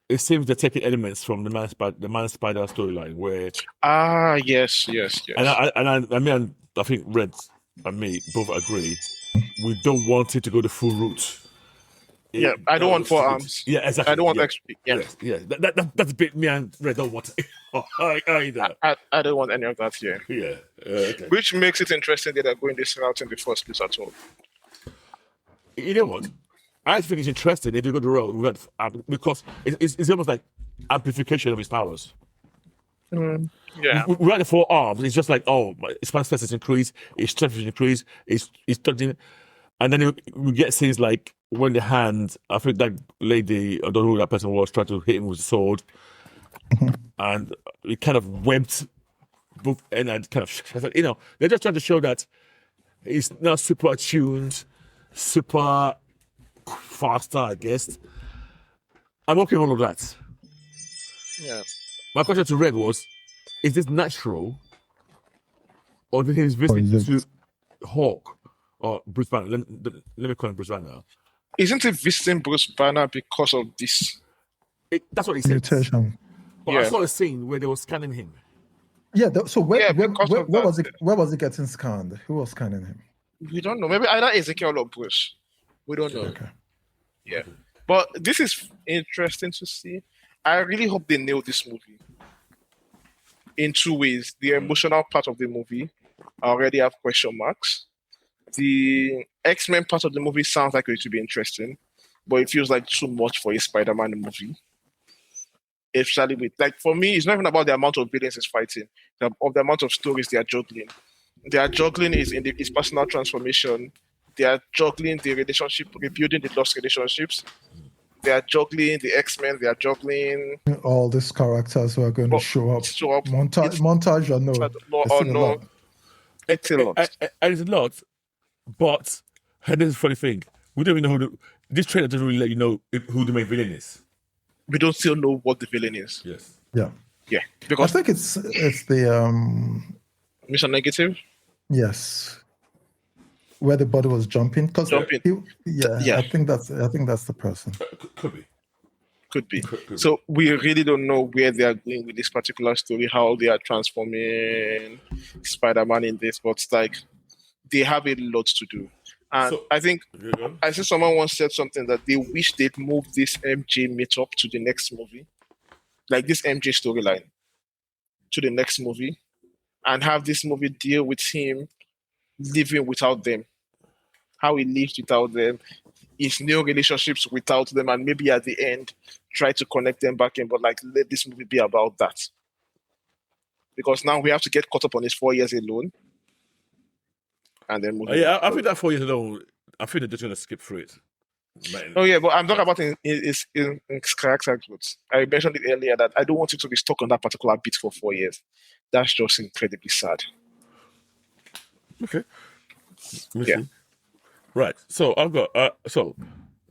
it seems they're taking elements from the man spider storyline where. Yes. And I think Red and me both agree. We don't want it to go the full route. Yeah, I don't want 4 arms. Yeah, exactly. I don't want extra. Yeah. That's a bit me and Red don't want it. Either. I don't want any of that here. Yeah. Okay. Which makes it interesting that they're going this route in the first place at all. You know what? I think it's interesting if you go the road because it's almost like amplification of his powers. Yeah. Without the 4 arms, it's just like, his strength is increased, his strength is increased, he's touching. And then we get scenes like when the hand, I think that lady, I don't know who that person was, tried to hit him with a sword. And it kind of webbed both and kind of, they're just trying to show that he's now super attuned, super faster, I guess. I'm okay with all of that. Yeah. My question to Red was, is this natural? Or did he visit to Hawk or Bruce Banner? Let me call him Bruce Banner. Isn't he visiting Bruce Banner because of this? That's what he said. But I saw a scene where they were scanning him. Yeah, so where was he getting scanned? Who was scanning him? We don't know. Maybe either Ezekiel or Bruce. We don't know. Okay. Yeah. But this is interesting to see. I really hope they nail this movie in 2 ways. The emotional part of the movie, I already have question marks. The X-Men part of the movie sounds like it should be interesting, but it feels like too much for a Spider-Man movie. Especially with, for me, it's not even about the amount of villains he's fighting, of the amount of stories they are juggling. Their juggling is in his personal transformation. They are juggling the relationship, rebuilding the lost relationships. They are juggling the X-Men. They are juggling all these characters who are going to show up. Montage or no? It's a lot. It's a lot. But here's the funny thing: we don't even know this trailer doesn't really let you know who the main villain is. We don't still know what the villain is. Yes. Yeah. Yeah. Because I think it's the Mission Negative. Yes. Where the body was jumping. I think that's the person. Could be. So we really don't know where they are going with this particular story, how they are transforming Spider-Man in this, but they have a lot to do. And I think I see someone once said something that they wish they'd move this MJ meet-up to the next movie, like this MJ storyline to the next movie, and have this movie deal with him living without them, how he lives without them, his new relationships without them, and maybe at the end try to connect them back in, but like let this movie be about that. Because now we have to get caught up on his 4 years alone. And then I think that 4 years alone, I think they're just gonna skip through it. Man. Oh yeah, but I'm talking about in his character growth. I mentioned it earlier that I don't want him to be stuck on that particular beat for 4 years. That's just incredibly sad. Okay. Yeah. Right. So I've got so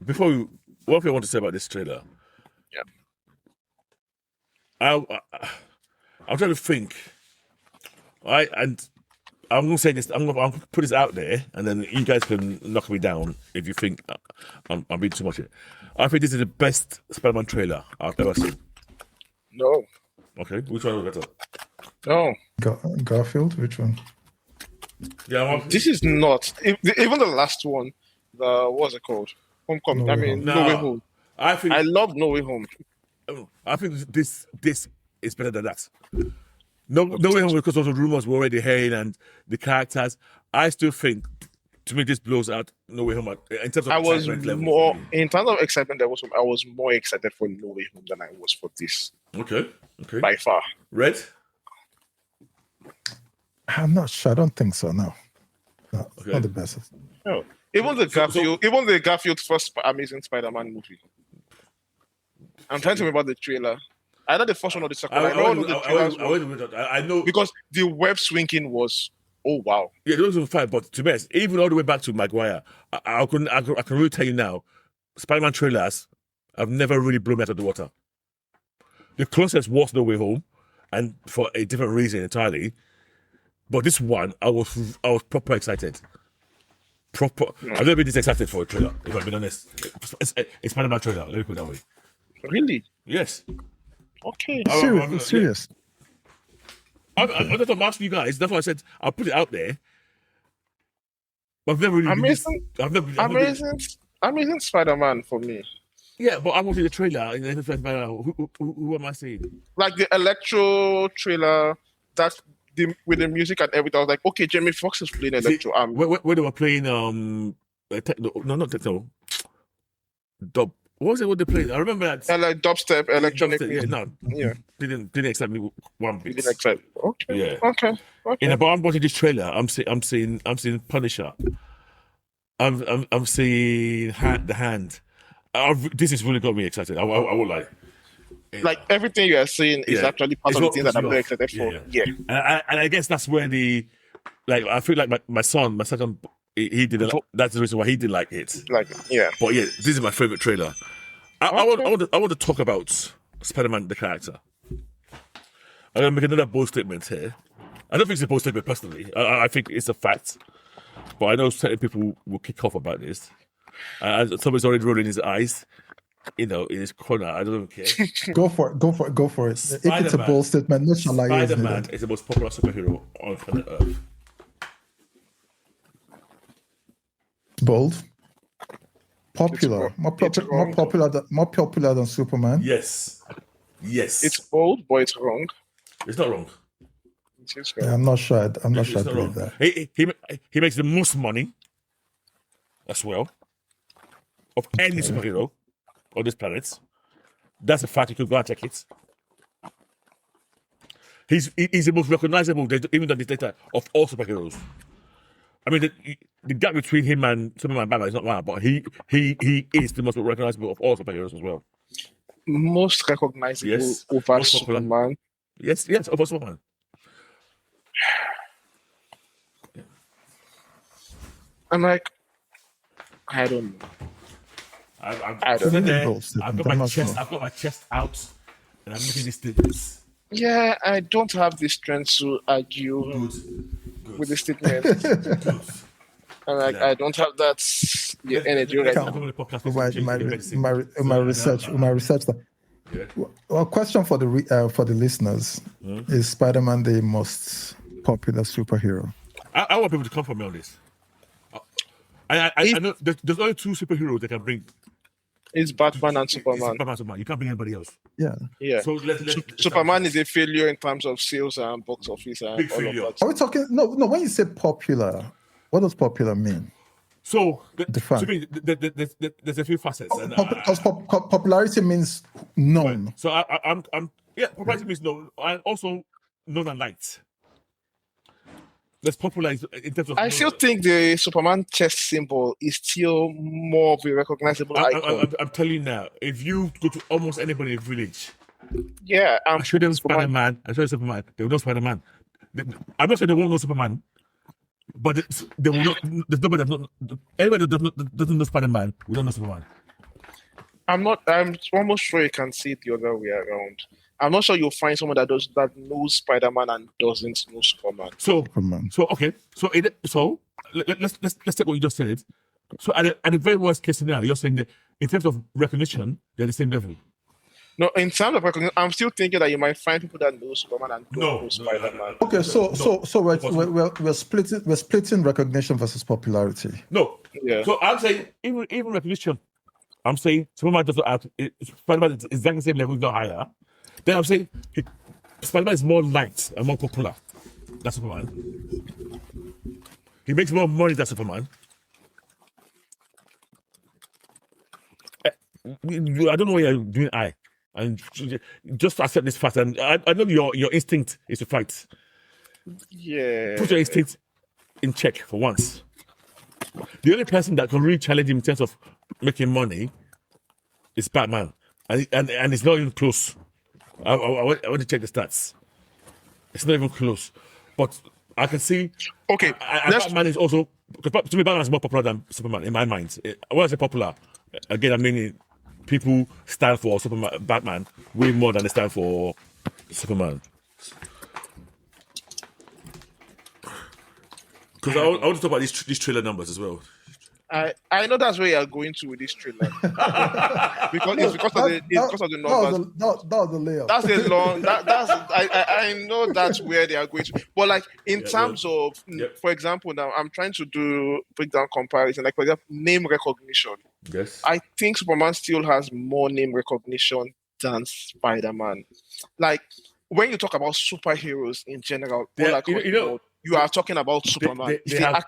before we, what do you want to say about this trailer? Yeah. I'm trying to think. And I'm gonna say this. I'm gonna put this out there, and then you guys can knock me down if you think I'm being too much here. I think this is the best Spider-Man trailer I've ever seen. No. Okay, which one was better? No. Garfield, which one? Yeah, this is not even the last one. What's it called? Homecoming. No Way Home. I love No Way Home. I think this is better than that. No Way Home, because of the rumors were already hearing and the characters. I still think, to me, this blows out No Way Home. In terms of in terms of excitement, I was more excited for No Way Home than I was for this. Okay. By far. Red? I'm not sure. I don't think so. No, okay. Not the best. No, even the Garfield first Amazing Spider-Man movie. I'm trying to remember the trailer. Either the first one or the second. I know because the web swinging was wow. Yeah, those were fine. But to be honest, even all the way back to Maguire, I can really tell you now, Spider-Man trailers have never really blown me out of the water. The closest was No Way Home, and for a different reason entirely. But this one, I was proper excited. I've never been this excited for a trailer, if I'm being honest. It's Spider-Man trailer, let me put it that way. Really? Yes. Okay. Serious. I'm asking you guys, that's why I said I'll put it out there. But I've never really Amazing Spider-Man for me. Yeah, but I'm watching the trailer. Who am I seeing? Like the Electro trailer, with the music and everything, I was like, okay, Jamie Foxx is playing Electro. Where they were playing, not techno, dub. What was it? What they played? I remember that. Like dubstep, electronic. Didn't excite me one bit. Didn't excite. Okay. Yeah. Okay. But I'm watching this trailer. I'm seeing Punisher. I'm seeing the Hand. This has really got me excited. I won't lie. Like everything you are saying is actually part of the thing that I'm very excited for. Yeah. And I guess that's where I feel like my son, he did it. That's the reason why he didn't like it. But yeah, this is my favorite trailer. I want to talk about Spider-Man the character. I'm gonna make another bold statement here. I don't think it's a bold statement personally. I think it's a fact, but I know certain people will kick off about this. Somebody's already rolling his eyes. In his corner. I don't care. Go for it. If it's a bold statement, no shall I. Spider-Man is the most popular superhero on planet Earth. Bold. Popular. More popular than Superman. Yes. It's bold, but it's wrong. It's not wrong. Yeah, I'm not sure. I believe that. He makes the most money as well of any superhero on this planet. That's a fact. You could go and check it. He's the most recognizable, even than this data, of all superheroes. I mean, the gap between him and Superman and Batman is not bad, but he is the most recognizable of all superheroes as well. Most recognizable over Superman. Yes, over Superman. I'm like, I don't know. I've got my chest out, and I'm making these statements. Yeah, I don't have the strength to argue with the statement. I'm like, I don't have that energy right now. My research. Well, question for the listeners: is Spider-Man the most popular superhero? I want people to come for me on this. I know there's only two superheroes that can bring. It's Batman and Superman. You can't bring anybody else. Yeah. So Superman is a failure in terms of sales and box office and big all failure. of that. Are we talking? No. When you say popular, what does popular mean? So, Define. to me, there's a few facets. Because popularity means known. Right. So popularity means known, and also known and liked. That's popular in terms of. I still think the Superman chest symbol is still more of a recognizable icon. I'm telling you now, if you go to almost anybody in the village, I show them Spider-Man, I show them Superman, they will know Spider-Man. I'm not saying they won't know Superman, but they will not. There's nobody that anybody that doesn't know Spider-Man, we don't know Superman. I'm almost sure you can see it the other way around. I'm not sure you'll find someone that knows Spider-Man and doesn't know Superman. So okay. So let's take what you just said. So at the very worst case scenario, you're saying that in terms of recognition, they're the same level. No, in terms of recognition, I'm still thinking that you might find people that know Superman and don't know Spider-Man. Okay, so we're splitting recognition versus popularity. No. Yeah. So I'm saying even recognition. I'm saying Superman doesn't have Spider-Man is exactly the same level, if not higher. Then I'm saying Spider-Man is more liked and more popular than Superman. He makes more money than Superman. I don't know what you're doing, and just accept this fact. And I know your instinct is to fight. Yeah. Put your instinct in check for once. The only person that can really challenge him in terms of making money is Batman, and it's not even close. I want to check the stats. It's not even close, but I can see. Okay, Batman is also, because to me, Batman is more popular than Superman in my mind. When I say popular, again, I mean people stand for Batman way more than they stand for Superman. Because I want to talk about these trailer numbers as well. I know that's where you're going to with this trailer. because of the numbers. That was the layout. That's a long. I know that's where they are going to. But like in terms of, for example, now I'm trying to do breakdown comparison. Like for example, name recognition. Yes. I think Superman still has more name recognition than Spider-Man. Like when you talk about superheroes in general, you are talking about Superman. They have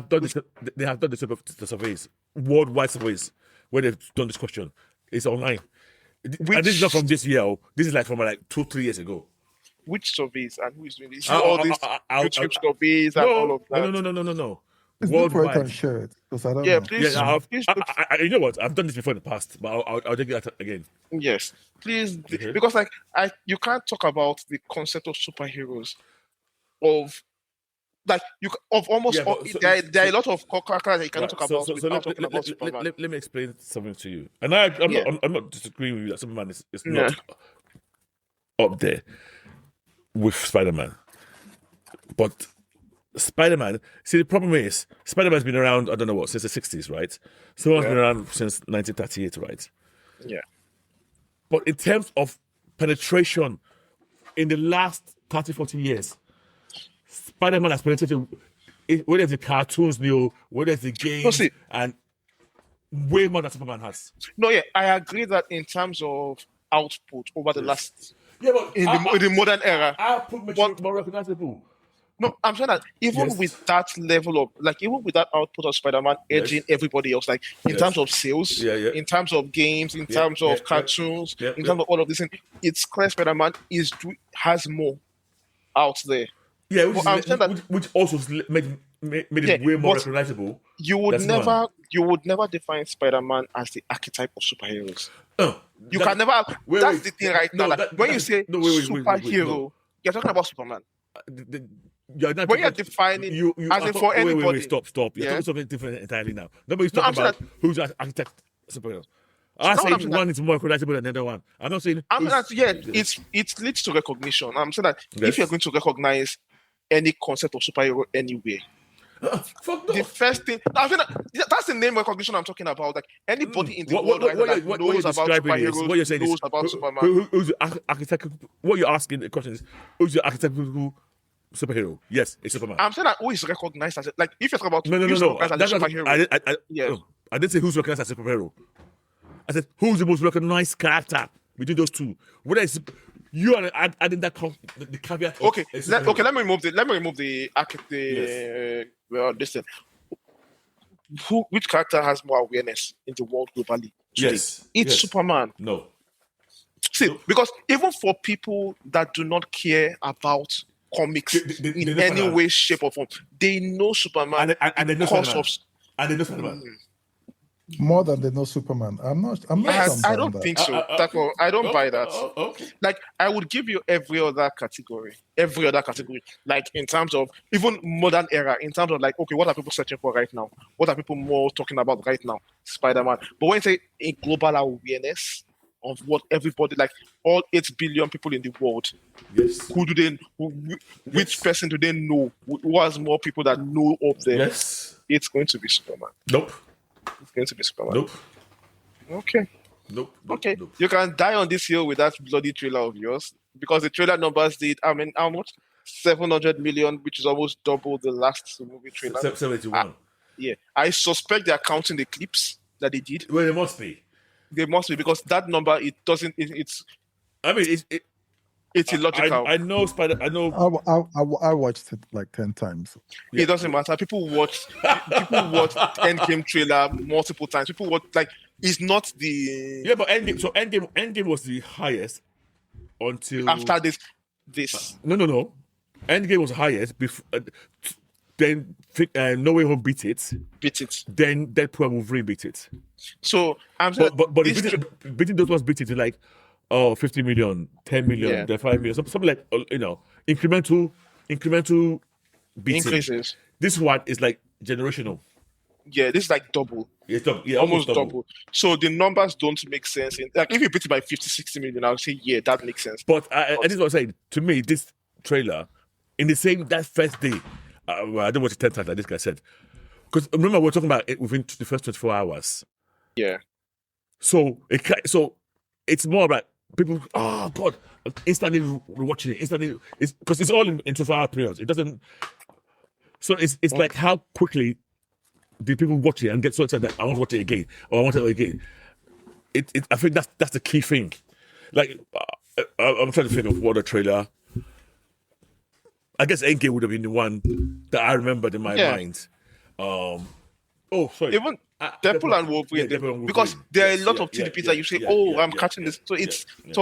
done the surveys, worldwide surveys, where they've done this question. It's online. And this is not from this year. This is like from like 2-3 years ago. Which surveys and who is doing this? All these YouTube surveys and all of that. No. It's worldwide. I can share it because I don't know. Please. You know what? I've done this before in the past, but I'll take that again. Yes, please, because like you can't talk about the concept of superheroes there are a lot of characters that you cannot talk about without talking about Superman. Let me explain something to you. And I'm not disagreeing with you that Superman is not up there with Spider-Man. But Spider-Man, see, the problem is Spider-Man's been around, I don't know what, since the 60s, right? Superman's been around since 1938, right? Yeah. But in terms of penetration in the last 30-40 years, Spider-Man has penetrated, whether it's the cartoons, whether it's the games, and way more than Superman has. No, yeah, I agree that in terms of output over the last, but in the modern era, output makes it more recognizable. No, I'm saying that even with that level of, like, even with that output of Spider-Man edging everybody else, like in terms of sales, in terms of games, in terms of cartoons, in terms of all of this, it's clear Spider-Man has more out there. Yeah, which also made it way more recognizable. You would never define Spider-Man as the archetype of superheroes. You can never. That's the thing right now. When you say superhero, you're talking about Superman. When you're defining, as in for anybody. Stop. You're talking something different entirely now. Nobody's talking about who's the architect superhero. I say one is more recognizable than the other one. I'm not saying. It leads to recognition. I'm saying that if you're going to recognize any concept of superhero anywhere, the first thing that's the name recognition I'm talking about. Like anybody in the world knows about superheroes, knows about Superman. Who's the architect? What you're asking the question is, who's the architectural superhero? Yes, it's Superman. I'm saying that who is recognized as like if you're talking about no. As a superhero. I didn't say who's recognized as a superhero. I said who's the most recognized character between those two. Whether it's you are adding that the caveat. Okay, let me remove the this thing. which character has more awareness in the world globally today? Yes. It's Superman. No. See, because even for people that do not care about comics in any way, shape, or form, they know Superman and they know Spider-Man. And they know Spider-Man. More than they know Superman. I'm not. I don't think so. I don't buy that. Okay. Like, I would give you every other category. Like, in terms of even modern era, in terms of like, okay, what are people searching for right now? What are people more talking about right now? Spider-Man. But when you say a global awareness of what everybody, like all 8 billion people in the world, yes, which person do they know? Who has more people that know of them? Yes, it's going to be Superman. Nope. It's going to be Superman. Nope. Okay. Nope. Okay. Nope. You can die on this hill with that bloody trailer of yours because the trailer numbers did, how much? 700 million, which is almost double the last movie trailer. 71. Yeah. I suspect they are counting the clips that they did. Well, they must be. They must be because that number, it's illogical. I know I watched it like 10 times. It doesn't matter. People watch Endgame trailer multiple times. People watch, like, it's not the... Yeah, but Endgame was the highest until... After this. No. Endgame was highest before... then No Way Home beat it. Then Deadpool and Wolverine beat it. So I'm saying... But beating those ones beat it to like... 50 million, 10 million, then 5 million, something like, incremental beating. Increases. This one is like generational. Yeah, this is like double. It's almost double. So the numbers don't make sense. Like if you beat it by 50, 60 million, I would say, yeah, that makes sense. But this is what I'm saying. To me, this trailer, in that first day, I don't watch it 10 times like this guy said. Because remember, we're talking about it within the first 24 hours. Yeah. So it's more about people, oh God, instantly watching it, it's because it's all in 24-hour periods. It doesn't, so it's like how quickly do people watch it and get so excited that I want to watch it again, or I want it again. I think that's the key thing. Like, I'm trying to think of what a trailer, I guess Endgame would have been the one that I remembered in my mind. Sorry. Even Deadpool and Wolverine, because there are a lot of TDPs that you say, I'm catching this. So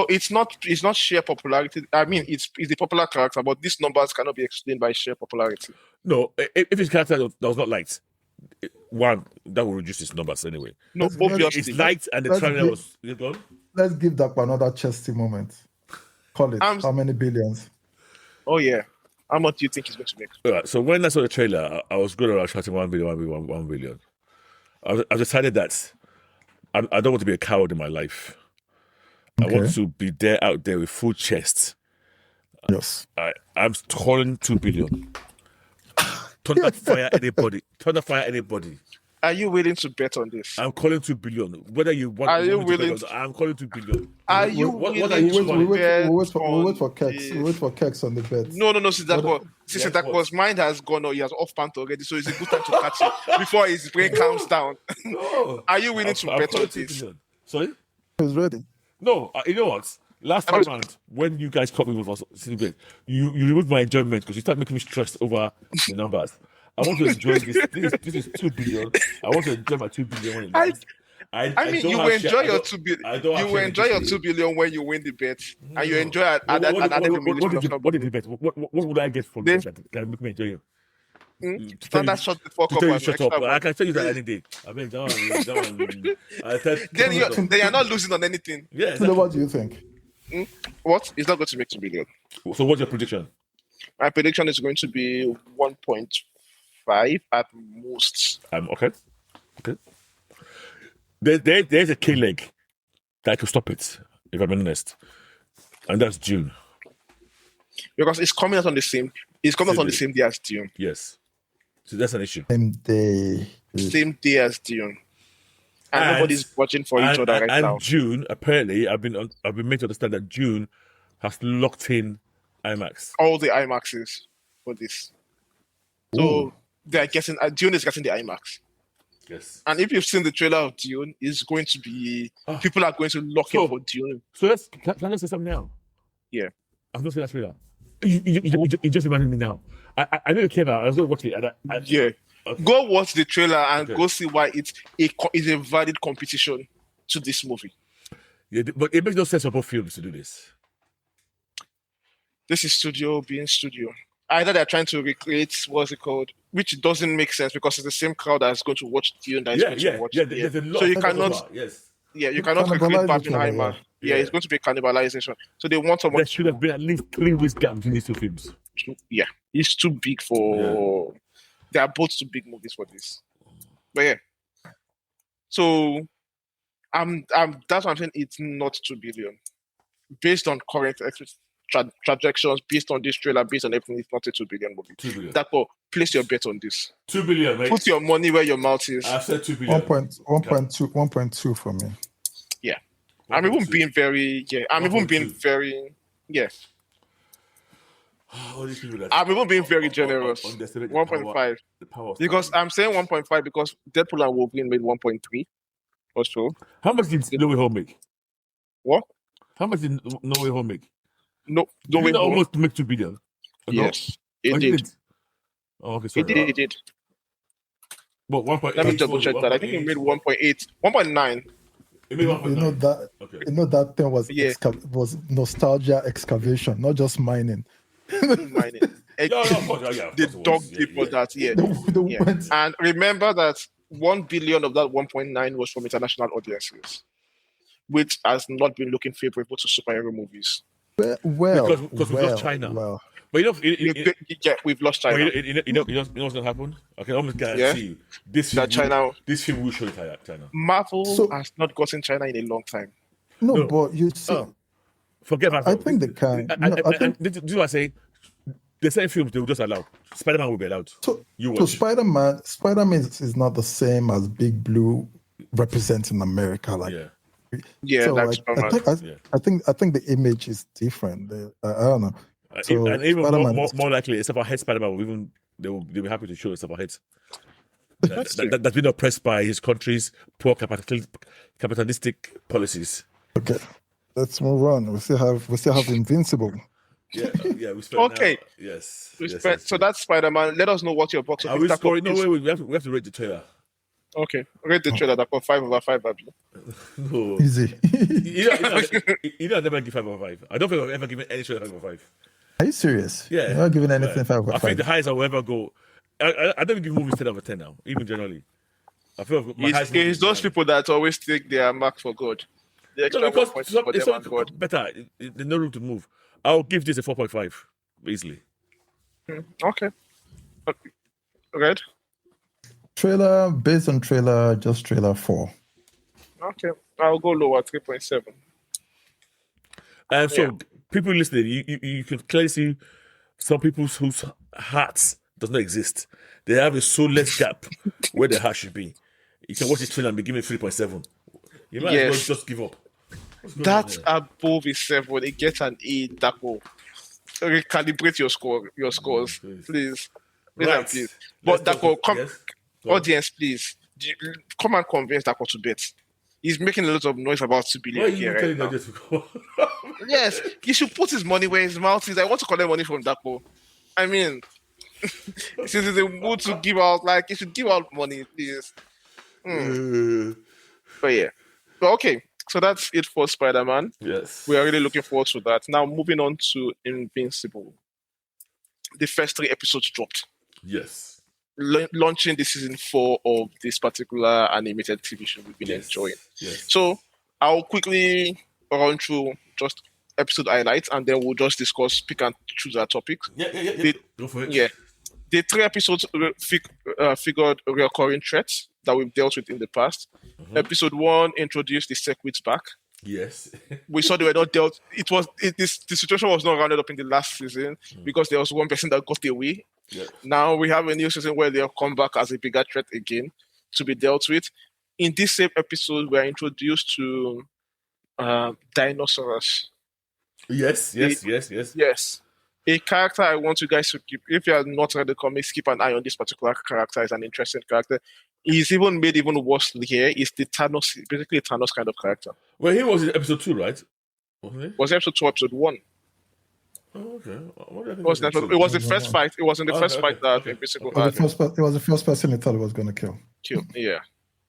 it's not sheer popularity. I mean, it's the popular character, but these numbers cannot be explained by sheer popularity. No, if his character that was not liked, that will reduce his numbers anyway. No, obviously. It's liked and the trailer was gone. Let's give that another chesty moment. Call it. How many billions? Oh yeah. How much do you think he's going to make? All right, so when I saw the trailer, I was good around shouting 1 billion. I've decided that I don't want to be a coward in my life. Okay. I want to be out there with full chest. Yes. I'm calling 2 billion. Thunder fire anybody. Are you willing to bet on this? I'm calling 2 billion. Whether you want, I'm calling 2 billion. Are you willing to bet? We'll wait for Kex. We'll wait for Kex on the bet. No. Since that mind has gone, or he has off pant already, so it's a good time to catch him before his brain calms down. No. Are you willing to bet on this? Sorry? He's ready. No, you know what? Last time around, when you guys caught me with us, you removed my enjoyment because you started making me stressed over the numbers. I want to enjoy this. This is 2 billion. I want to enjoy my 2 billion when it lands. You will enjoy your 2 billion. You will enjoy your 2 billion when you win the bet, and you enjoy it. What did the bet? What would I get from this that can make me enjoy it? Standard shot before shut up. I can tell you that any day. I mean, then you're not losing on anything. Yeah. Exactly. So what do you think? What? It's not going to make 2 billion. So what's your prediction? My prediction is going to be 1.5 at most. Okay. There's a K-leg that could stop it, if I'm honest, and that's June. Because it's coming out on the same. It's coming out on the same day as June. Yes, so that's an issue. Same day as June, and nobody's watching for each other right now. And June, apparently, I've been made to understand that June has locked in IMAX. All the IMAXs for this. So they're guessing Dune is getting the IMAX. Yes. And if you've seen the trailer of Dune, it's going to be people are going to lock in for Dune. So can I say something now? Yeah. I've not seen that trailer. You just reminded me now. I know you came out. I was going to watch it. Yeah. Go watch the trailer and go see why it's a valid competition to this movie. Yeah, but it makes no sense for both films to do this. This is studio being studio. Either they're trying to recreate what's it called, which doesn't make sense because it's the same crowd that's going to watch Dune that is going to watch. There's a lot so you cannot. Yes. You cannot recreate Barbenheimer. Yeah, it's going to be cannibalization. So they want someone. There should have been at least 3 weeks gap between these two films. Yeah, it's too big for. Yeah. They are both too big movies for this. But yeah, so that's what I'm saying. It's not 2 billion based on current trajectories, based on this trailer, based on everything. It's not a 2 billion movie. 2 billion. Therefore, place your bet on this. 2 billion, mate. Put your money where your mouth is. I said 2 billion. 1.2 for me. Yeah, I'm even being very. Yeah, I'm even being very. Yeah. I'm even being very generous. 1.5. Because I'm saying 1.5 because Deadpool and Wolverine made 1.3 or so. How much did No Way Home make? What? How much did No Way Home make? No Way Home almost make 2 billion. Yes, it did. Oh, okay, sorry. It did. But 1.8. Let me double check that. I think it made 1.8, 1.9. It made 1.9. You know that thing was nostalgia excavation, not just mining. Mining. They dug deep for that. Yeah. And remember that 1 billion of that 1.9 was from international audiences, which has not been looking favorable to superhero movies. Because we've lost China. Well. But we've lost China. You know what's going to happen? I can almost guarantee you this film will show China. Marvel has not gotten China in a long time. No, but you see, forget Marvel. I think they can. This is what I say. The same films they will just allow. Spider-Man will be allowed. So Spider-Man is not the same as Big Blue representing America. That's I think the image is different. I don't know. So and even more likely, except for head Spider-Man, they'll be happy to show except for heads. That's been oppressed by his country's poor capitalistic policies. Okay, let's move on. We still have Invincible. Yeah. Okay. Yes. So that's Spider-Man. Let us know what your box office. We have to rate the trailer. Okay, rate the trailer. That for 5 over 5, Abby. No. Easy. You know, I never give 5 over 5. I don't think I've ever given any trailer 5 over 5. Are you serious? Yeah. You're not giving anything 5 over 5. I think the highest I will ever go. I don't give movies 10 over 10 now, even generally. I feel it's those people that always take their mark for God. Because it's better. There's no room to move. I'll give this a 4.5 easily. Okay. Red? Trailer, based on trailer, just trailer 4. Okay. I'll go lower, 3.7. So people listening, you can clearly see some people whose hearts does not exist. They have a soulless gap where their heart should be. You can watch this trailer and be given 3.7. You might as well just give up. That's above a 7. It gets an 8. That will recalibrate your scores, please. Right. Please. But that will come. Audience, please. Come and convince Dako to bet. He's making a lot of noise about 2 billion here right now. Yes, he should put his money where his mouth is. I want to collect money from Dako. I mean, since he's in a mood to give out, he should give out money, please. But yeah. But okay, so that's it for Spider-Man. Yes. We are really looking forward to that. Now, moving on to Invincible. The first 3 episodes dropped. Yes. Launching the season 4 of this particular animated TV show we've been enjoying. Yes. So I'll quickly run through just episode highlights and then we'll just discuss, pick and choose our topics. Yeah. Go for it. Yeah. The 3 episodes figured recurring threats that we've dealt with in the past. Mm-hmm. Episode 1 introduced the Sequids back. Yes. We saw they were not dealt. The situation was not rounded up in the last season because there was one person that got away. Yes. Now we have a new season where they'll come back as a bigger threat again to be dealt with. In this same episode, we are introduced to Dinosaurus. Yes. A character I want you guys to keep. If you are not read the comics, keep an eye on this particular character. It's an interesting character. He's even made even worse here. He's the Thanos, basically a Thanos kind of character. Well, he was in episode 2, right? Was episode 2, episode 1. Oh, okay. It was the first fight. It was in the first fight that Invincible had. It was the first person he thought he was going to kill. Yeah.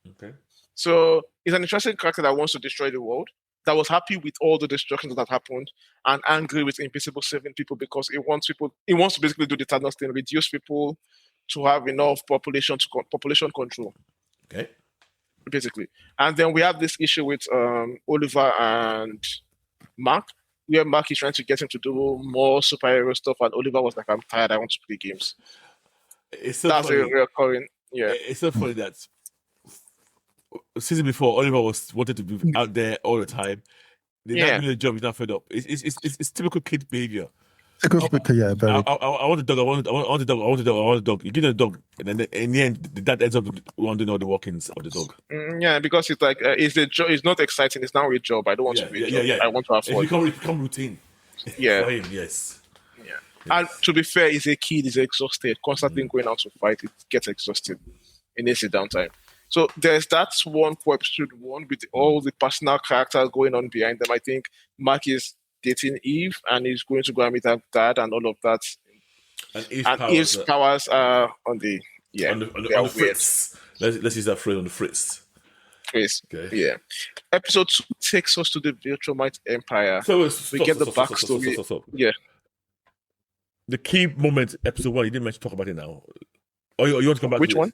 Okay. So he's an interesting character that wants to destroy the world, that was happy with all the destruction that happened, and angry with Invincible saving people because he wants to basically do the Thanos thing, reduce people to have enough population control. Okay. Basically. And then we have this issue with Oliver and Mark, where Mark is trying to get him to do more superhero stuff, and Oliver was like, I'm tired, I want to play games. It's so funny. A recurring, yeah. It's so funny that season before, Oliver wanted to be out there all the time. They're not doing the job, he's not fed up. It's typical kid behavior. Yeah, very. I want a dog. I want a dog. I want a dog. You give them a dog, and then in the end, the dad ends up wanting all the workings of the dog. Yeah, because it's like it's a job. It's not exciting. It's now a job. I don't want to be. I want to have fun. It's become routine. Yeah. For him, yes. Yeah. And to be fair, he's a kid. He's exhausted. Constantly going out to fight, it gets exhausted. It needs a downtime. So there's that one for episode 1 with all the personal characters going on behind them. I think Mark is dating Eve, and he's going to go and meet her dad and all of that. And Eve's powers are on the fritz. Let's use that phrase, on the fritz. Okay. Yeah. Episode 2 takes us to the Viltrumite Empire. So we get the backstory. Yeah. The key moment, episode 1, you didn't mention talk about it now. Or you want to come back? Which to one?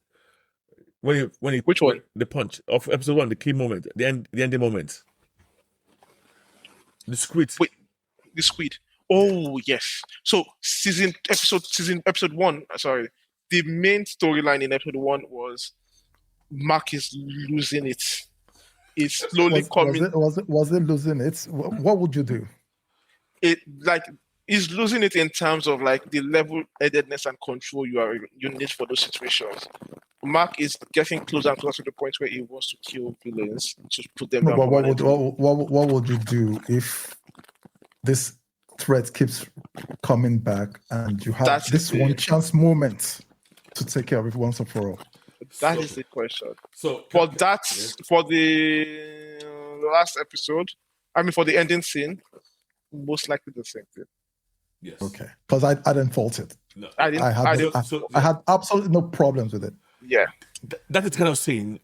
Which one? The punch of episode 1, the key moment, the ending moment. The squid. Wait, the squid. Oh yes. So episode 1. Sorry, the main storyline in episode 1 was Mark is losing it. It's slowly coming. Was it losing it? What would you do? He's losing it in terms of like the level-headedness and control you need for those situations. Mark is getting closer and closer to the point where he wants to kill villains to put them down. But what would you do if this threat keeps coming back and you have one chance moment to take care of it once and for all? That is the question. So for the last episode, for the ending scene, most likely the same thing. Yes. Okay. Because I didn't fault it. No. I had absolutely no problems with it. Yeah. That's the kind of scene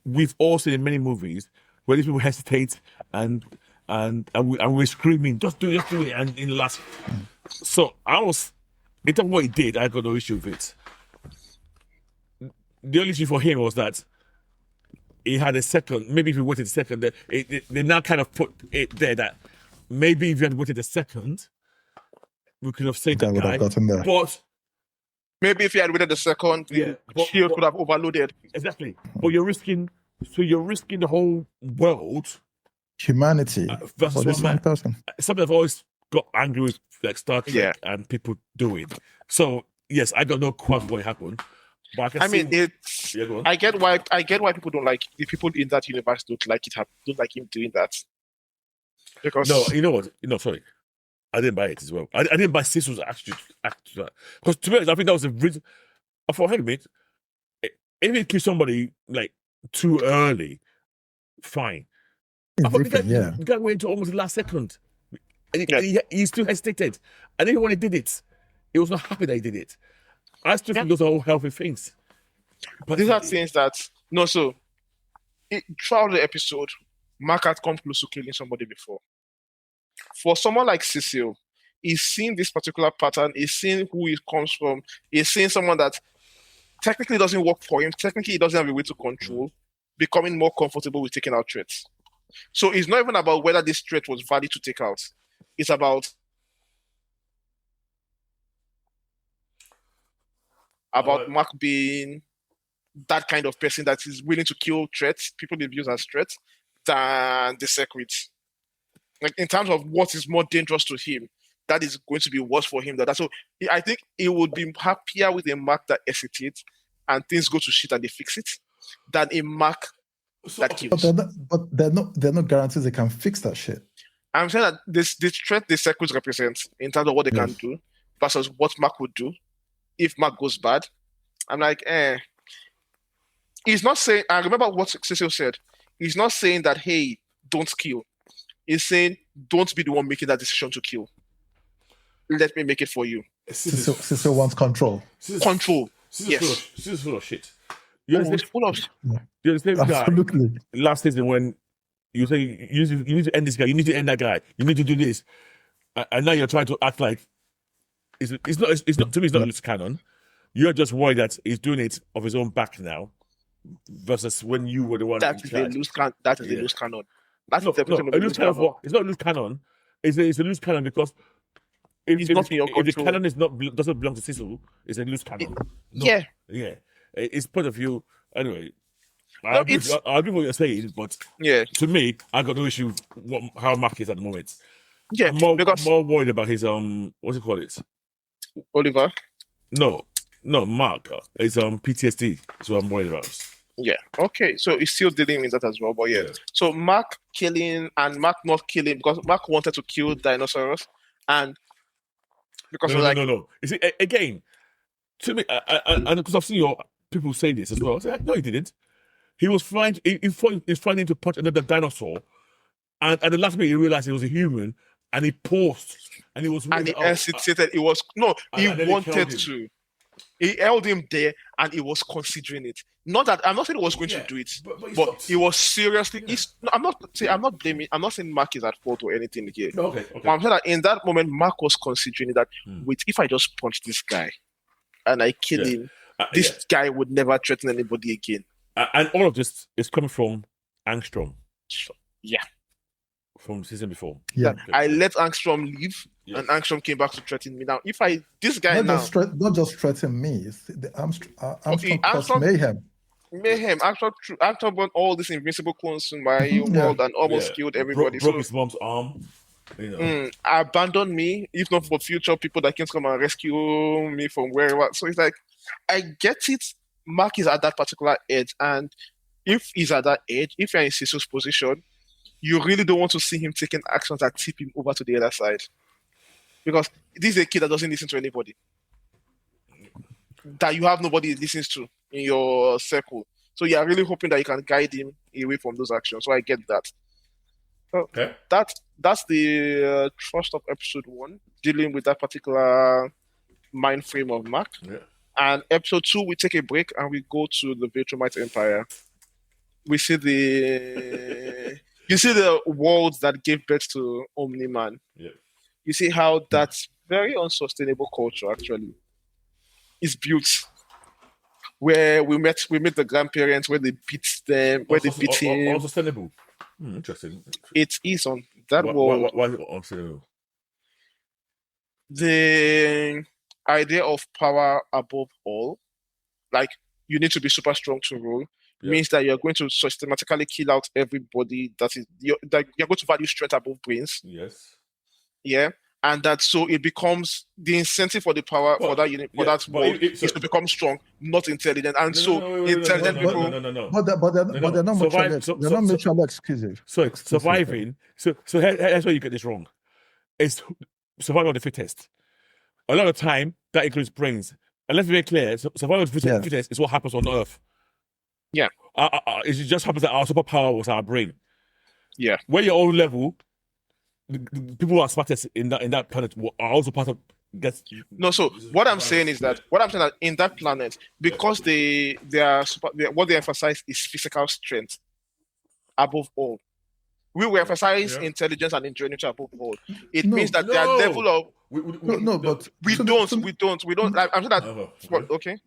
we've all seen in many movies where these people hesitate and we're screaming, just do it, and in the last. So in terms of what he did, I got no issue with it. The only issue for him was that he had a second. Maybe if he waited a second, they now kind of put it there that maybe if you had waited a second, we could have saved that guy. Gotten there. But maybe if you had waited a second, the shield could have overloaded. Exactly. But you're risking the whole world, humanity, versus this one person. Something I've always got angry with, like Star Trek and people doing. So yes, I don't know quite what happened. But I get why people don't like the people in that universe don't like him doing that. Because you know what? Sorry. I didn't buy it as well. I didn't buy Cecil's attitude to that. Because to be honest, I think that was a reason. I thought, hey, mate, if you kill somebody like too early, fine. I thought the guy went into almost the last second. And he still hesitated. And even when he did it, he was not happy that he did it. I still think those are all healthy things. But these are things that, throughout the episode, Mark had come close to killing somebody before. For someone like Cecil, he's seen this particular pattern, he's seen who he comes from, he's seen someone that technically doesn't work for him, technically he doesn't have a way to control, becoming more comfortable with taking out threats. So it's not even about whether this threat was valid to take out. It's about Mark being that kind of person that is willing to kill threats, people they view as threats, than the secrets. Like in terms of what is more dangerous to him, that is going to be worse for him. So I think he would be happier with a Mark that hesitates and things go to shit and they fix it, than a Mark that kills. But they're not guarantees they can fix that shit. I'm saying that this threat the secrets represent in terms of what they can do versus what Mark would do if Mark goes bad. I'm like, He's not saying. I remember what Cecil said. He's not saying that, hey, don't kill. He's saying, don't be the one making that decision to kill. let me make it for you. Cicero wants control. Control. She's full of shit. Full of shit. Absolutely. Last season when you say you need to end this guy, you need to end that guy, you need to do this, and now you're trying to act like it's not to me. It's not loose cannon. You're just worried that he's doing it of his own back now, versus when you were the one. That is the loose cannon. That is the loose cannon. That's a loose cannon. It's not a loose cannon. It's a loose cannon because if the cannon doesn't belong to Cecil, it's a loose cannon. Yeah. It's point of view anyway. I agree with what you're saying, but to me, I got no issue with how Mark is at the moment. Yeah, I'm more worried about his what's it called? Oliver. No, Mark. It's PTSD. That's what I'm worried about. Yeah. Okay. So he's still dealing with that as well, but yeah. So Mark killing and Mark not killing because Mark wanted to kill dinosaurs, and because no. You see, again, to me, and because I've seen your people say this as well. I was like, no, he didn't. He was trying. He was trying to punch another dinosaur, and at the last minute he realized he was a human, and he paused, and he was. And he hesitated. He was He wanted to. He held him there, and he was considering it. Not that I'm not saying he was going to do it, but he was seriously. Yeah. I'm not blaming. I'm not saying Mark is at fault or anything here. Okay. But I'm saying that in that moment, Mark was considering it that. Wait, if I just punch this guy, and I kill him, this guy would never threaten anybody again. And all of this is coming from Angstrom. Yeah. From season before. Yeah. I let Angstrom leave, and Angstrom came back to threaten me. Now, if this guy not just threaten me, it's the Armstrong caused mayhem. Mayhem. Angstrom brought all these invincible clones in my world and almost killed everybody. Broke his mom's arm. Abandoned me, if not for future people that can come and rescue me from wherever. So it's like, I get it. Mark is at that particular edge, and if he's at that edge, if you're in Cecil's position, you really don't want to see him taking actions that tip him over to the other side. Because this is a kid that doesn't listen to anybody. That you have nobody he listens to in your circle. So you're really hoping that you can guide him away from those actions. So I get that. Okay. That's the thrust of episode 1, dealing with that particular mind frame of Mark. Yeah. And episode 2, we take a break and we go to the Viltrumite Empire. We see you see the world that gave birth to Omni-Man. Yeah. You see how that's very unsustainable culture actually is built. Where we met the grandparents, where they beat them, where they beat him. Unsustainable. Interesting. It is on that world. Why is it unsustainable? The idea of power above all, like you need to be super strong to rule, means that you're going to systematically kill out everybody that you're going to value strength above brains. Yes. Yeah. And that so it becomes the incentive for the power for that unit for that world is to become strong, not intelligent. And intelligent people. No. But they're not mutually exclusive. So surviving. So that's where you get this wrong. It's survival of the fittest. A lot of time that includes brains. And let's be very clear, survival of the fittest is what happens on Earth. Yeah. It just happens that our superpower was our brain. Yeah. Where your own level, the people who are smartest in that planet are also part of. So what I'm saying is that in that planet, because what they emphasize is physical strength above all. We will emphasize intelligence and ingenuity above all. It means that their level of we don't. I'm sure that. Okay.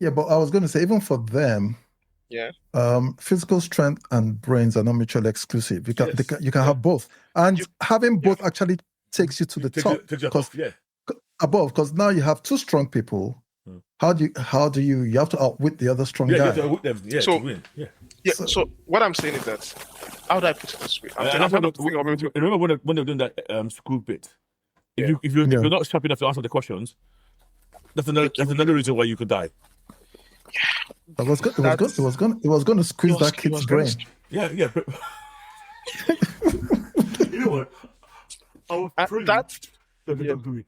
Yeah, but I was going to say, even for them, physical strength and brains are not mutually exclusive. You can have both, and having both actually takes you to the top. Because now you have two strong people. How do you have to outwit the other strong guy? You have to outwit them. Yeah, to win. Yeah. So what I'm saying is that, how do I put it this way? Remember when they were doing that school bit? If you're not sharp enough to answer the questions, that's another reason why you could die. It was going to squeeze that kid's brain. Yeah. You know what? I was praying that they don't do it.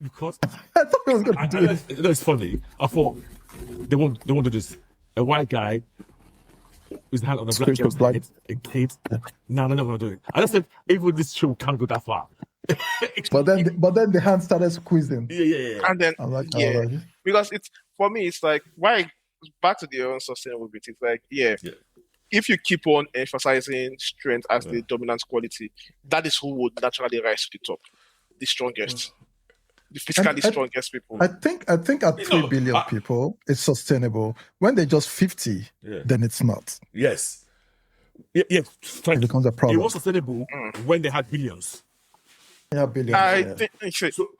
Because I thought he was going to do it. It's funny. I thought they won't do this. A white guy who's hand on a black girl's head, a kid. No, they're not going to do it. I just said, even this show can't go that far. but then the hand started squeezing. Yeah. And then because it's for me, it's like why back to the unsustainability. It's like if you keep on emphasizing strength as the dominant quality, that is who would naturally rise to the top, the strongest. The physically strongest people. I think at 3 billion people, it's sustainable. When they're just 50, then it's not. Yes. Yeah. It becomes a problem. It was sustainable when they had billions. Yeah, billions.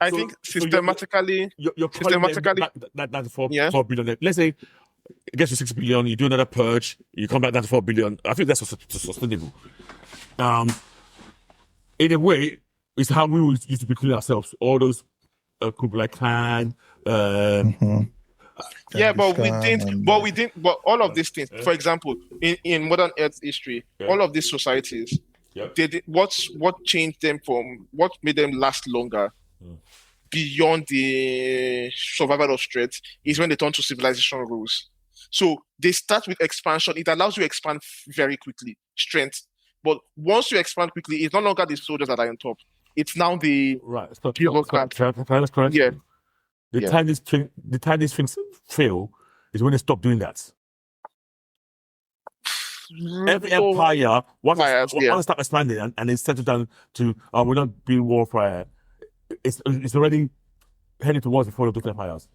I think systematically, you're that 4 billion. Let's say it gets to 6 billion. You do another purge. You come back down to 4 billion. I think that's sustainable. In a way, it's how we used to be killing ourselves. All those Kublai Khan. But we didn't. But all of these things, for example, in modern Earth history, all of these societies, what changed them from what made them last longer beyond the survival of strength is when they turn to civilization rules. So they start with expansion. It allows you to expand very quickly, strength. But once you expand quickly, it's no longer the soldiers that are on top. It's now the bureaucrats. Yeah. The time these things fail is when they stop doing that. Every empire, once they start expanding and they settle down to, we're not being warfare, it's already heading towards the fall of those empires.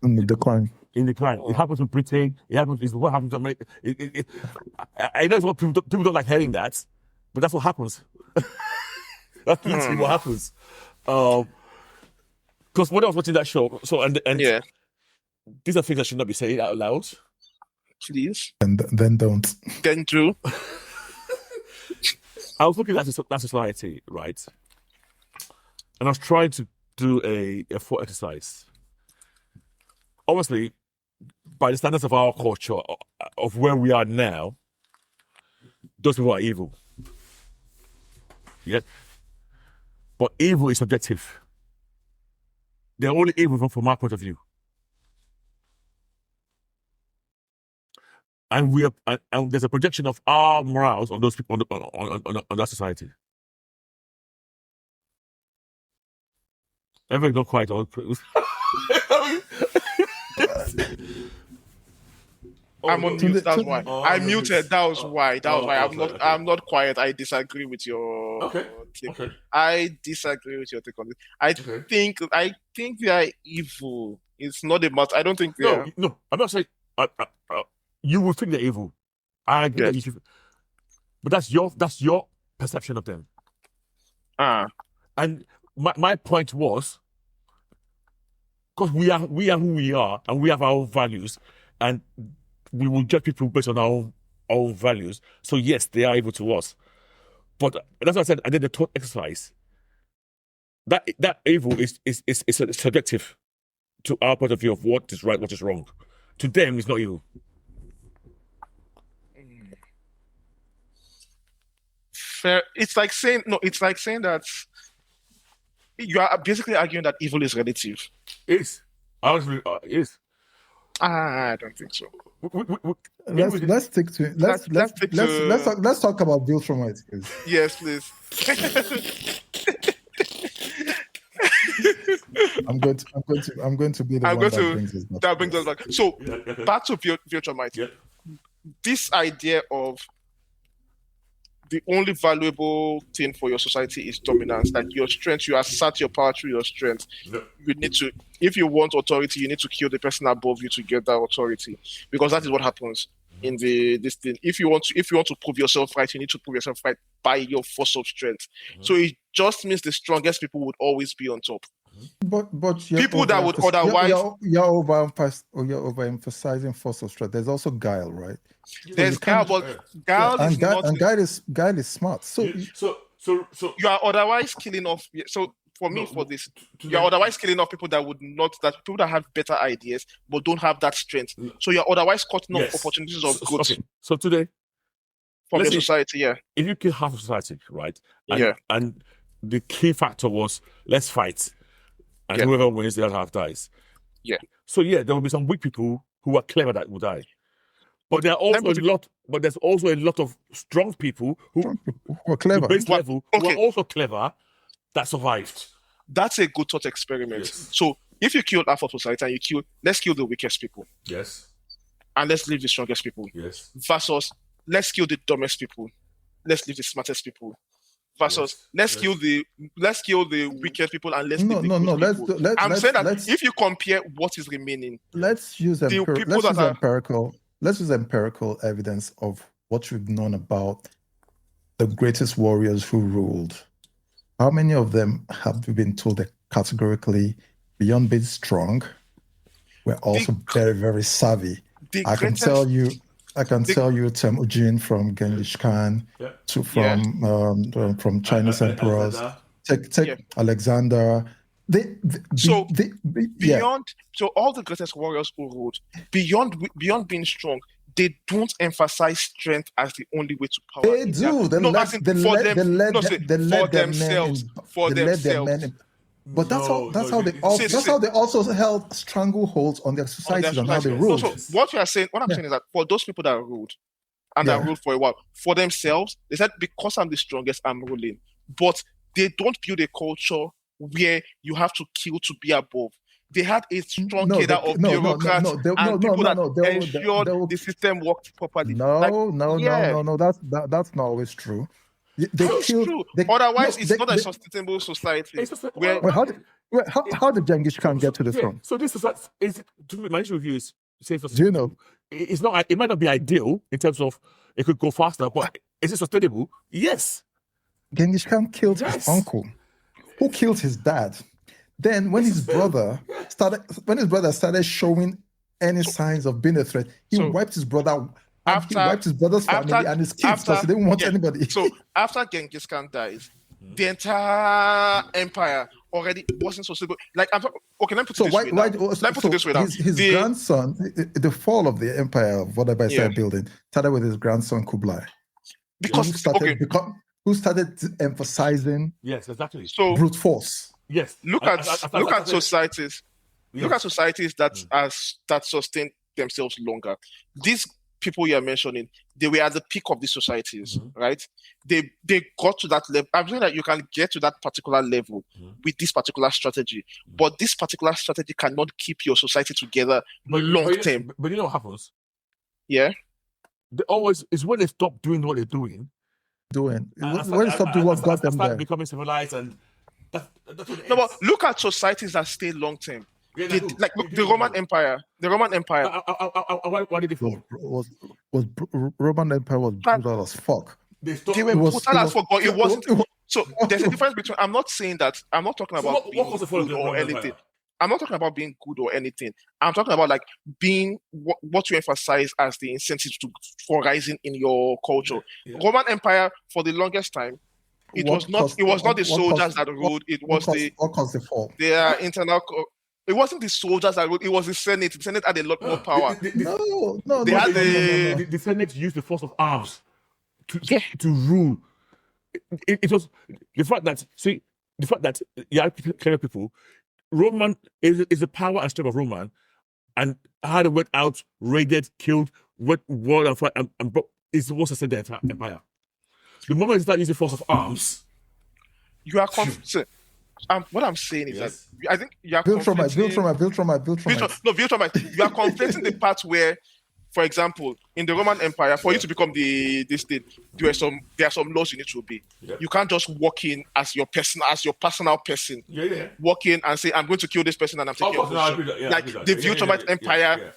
In decline. It happens with Britain. It's what happens to America. I know it's what people don't like hearing that, but that's what happens. That's literally what happens. Because when I was watching that show, these are things I should not be saying out loud. Please. And then don't. Then do. I was looking at that society, right? And I was trying to do a thought exercise. Obviously, by the standards of our culture, of where we are now, those people are evil. Yeah? But evil is subjective. They're only evil from our point of view. And there's a projection of our morals on those people on that society. Everything's not quite all. I'm on mute. That's why I muted. That was why. I'm not quiet. I disagree with your take. Okay. I disagree with your take on this. I think they are evil. It's not a matter. I don't think they are. No. I'm not saying. You will think they're evil. I agree that you should, but that's your perception of them. And my point was, because we are who we are, and we have our own values, and we will judge people based on our own values. So yes, they are evil to us. But that's what I said. I did the thought exercise. That evil is subjective to our point of view of what is right, what is wrong. To them, it's not evil. Fair. It's like saying that you are basically arguing that evil is relative. Is. Honestly, is. I don't think so. Let's stick to let's talk about Bill from White, please. Yes, please. I'm going to be the one that brings us back. So back to Future Might. Yeah. This idea of the only valuable thing for your society is dominance. Like your strength, you assert your power through your strength. No. You need to, if you want authority, you need to kill the person above you to get that authority, because that is what happens in this thing. If you want to prove yourself right, you need to prove yourself right by your force of strength. So it just means the strongest people would always be on top. But people that would otherwise you're overemphasizing force of strength. There's also guile, right? There's guile, but guile is smart. So you are otherwise killing off. So for me, for this, you are otherwise killing off people that people that have better ideas but don't have that strength. So you're otherwise cutting off opportunities of good. Okay. So today, from your society, if you kill half of society, right? And the key factor was let's fight. And whoever wins, the other half dies. Yeah. So there will be some weak people who are clever that will die. But there's also a lot of strong people who are clever. Base level, who are also clever, that survived. That's a good thought experiment. Yes. So if you kill half of society and let's kill the weakest people. Yes. And let's leave the strongest people. Yes. Versus, let's kill the dumbest people. Let's leave the smartest people. Versus, let's kill the wicked people and let's leave the good people. I'm saying that if you compare what is remaining, let's use empirical evidence of what we've known about the greatest warriors who ruled. How many of them have we been told that categorically, beyond being strong, we're also very, very savvy? I can tell you Temujin from Genghis Khan from Chinese emperors. Take Alexander. So all the greatest warriors who ruled, beyond being strong, they don't emphasize strength as the only way to power. They do. For themselves. But that's how they also held strangleholds on their societies and how they ruled. So what I'm saying is that for those people that ruled and that ruled for a while, for themselves, they said, because I'm the strongest, I'm ruling. But they don't build a culture where you have to kill to be above. They had a strong cadre of bureaucrats and people that ensured the system worked properly. No. That's not always true. It's true. Otherwise, it's not a sustainable society. How did Genghis Khan get to the throne? So this is my issue with you is safe. Do you know? It's not. It might not be ideal in terms of it could go faster, but is it sustainable? Yes. Genghis Khan killed his uncle, who killed his dad. Then, when his brother started showing any signs of being a threat, he wiped his brother. He wiped his brother's family and his kids because he didn't want anybody. So after Genghis Khan dies, the entire empire already wasn't so stable. Like, let me put it this way now. His grandson, the fall of the empire of whatever he started building, started with his grandson Kublai. Who started emphasizing brute force. Yes. Look at societies. Yeah. Look at societies that sustain themselves longer. These people you're mentioning, they were at the peak of these societies, right? They got to that level. I'm saying that you can get to that particular level with this particular strategy, but this particular strategy cannot keep your society together long term. But you know what happens? Yeah. It's when they stop doing what they're doing. When they stop doing what got them there. Becoming civilized and that's but look at societies that stay long term. The Roman Empire. Why did they fall? Roman Empire was brutal as fuck. They were brutal as fuck, but it wasn't. So there's a difference between. I'm not talking about being good or anything. I'm not talking about being good or anything. I'm talking about like being what you emphasize as the incentive for rising in your culture. Yeah. Roman Empire for the longest time. It was not the soldiers that ruled. It was their internal. It wasn't the soldiers that ruled. It was the Senate. The Senate had a lot more power. The Senate used the force of arms to rule. It was the fact that you have clever people. Roman is the power and strength of Roman, and how they went out, raided, killed, went war and fight, and it's what sustained the entire empire. The moment you start using force of arms, you are confused. What I'm saying is that I think you are build from my. You are conflating the part where, for example, in the Roman Empire, for you to become this state, there are some laws you need to obey. Yeah. You can't just walk in as your personal person. Yeah. Walk in and say, I'm going to kill this person and I'm taking the Viltrumite Empire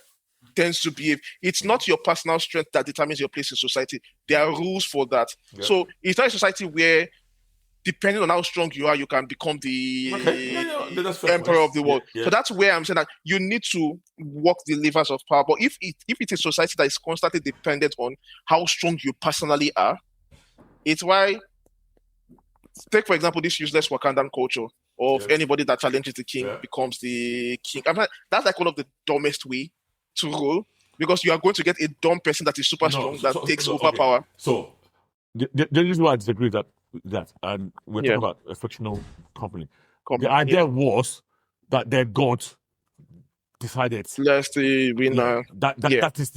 tends to behave. It's not your personal strength that determines your place in society. There are rules for that. Yeah. So it's not a society where, depending on how strong you are, you can become the emperor of the world. Yeah. So that's where I'm saying that you need to walk the levers of power. But if it is a society that is constantly dependent on how strong you personally are, it's why, take for example, this useless Wakandan culture of anybody that challenges the king becomes the king. That's like one of the dumbest way to rule, because you are going to get a dumb person that is super strong that takes over power. So the reason why I disagree with that, and we're talking about a fictional company. The idea was that their god decided. That's the winner. That is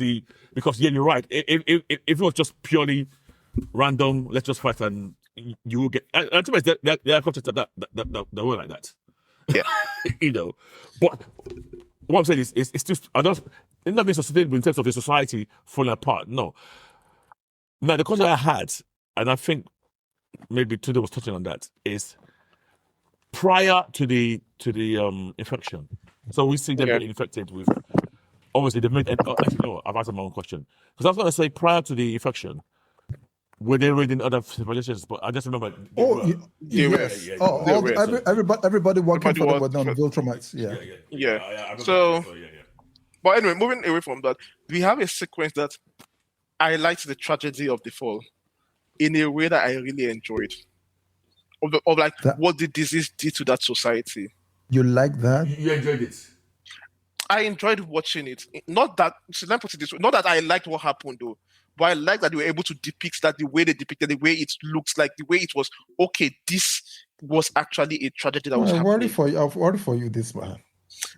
because you're right. If it was just purely random, let's just fight and you will get. And to me, there are concepts that were like that. Yeah. But what I'm saying is, it's just, I don't, it's not being sustainable in terms of the society falling apart. No. Now, the question I had, and I think maybe Tunde was touching on that, is prior to the infection. So we see them getting infected with, obviously, actually, no, I've asked my own question. Because I was going to say, prior to the infection, were they reading other civilizations? But I just remember. Yes. Everybody working for them were non-Viltrumites. Yeah. So, but anyway, moving away from that, we have a sequence that I liked the tragedy of the fall in a way that I really enjoyed. Of like what the disease did to that society. You like that? You enjoyed it? I enjoyed watching it. Not that, so let me put it this way, not that I liked what happened though, but I like that they were able to depict that the way they depicted, the way it looks like, the way it was, okay, this was actually a tragedy that was happening. I've worried for you, this man.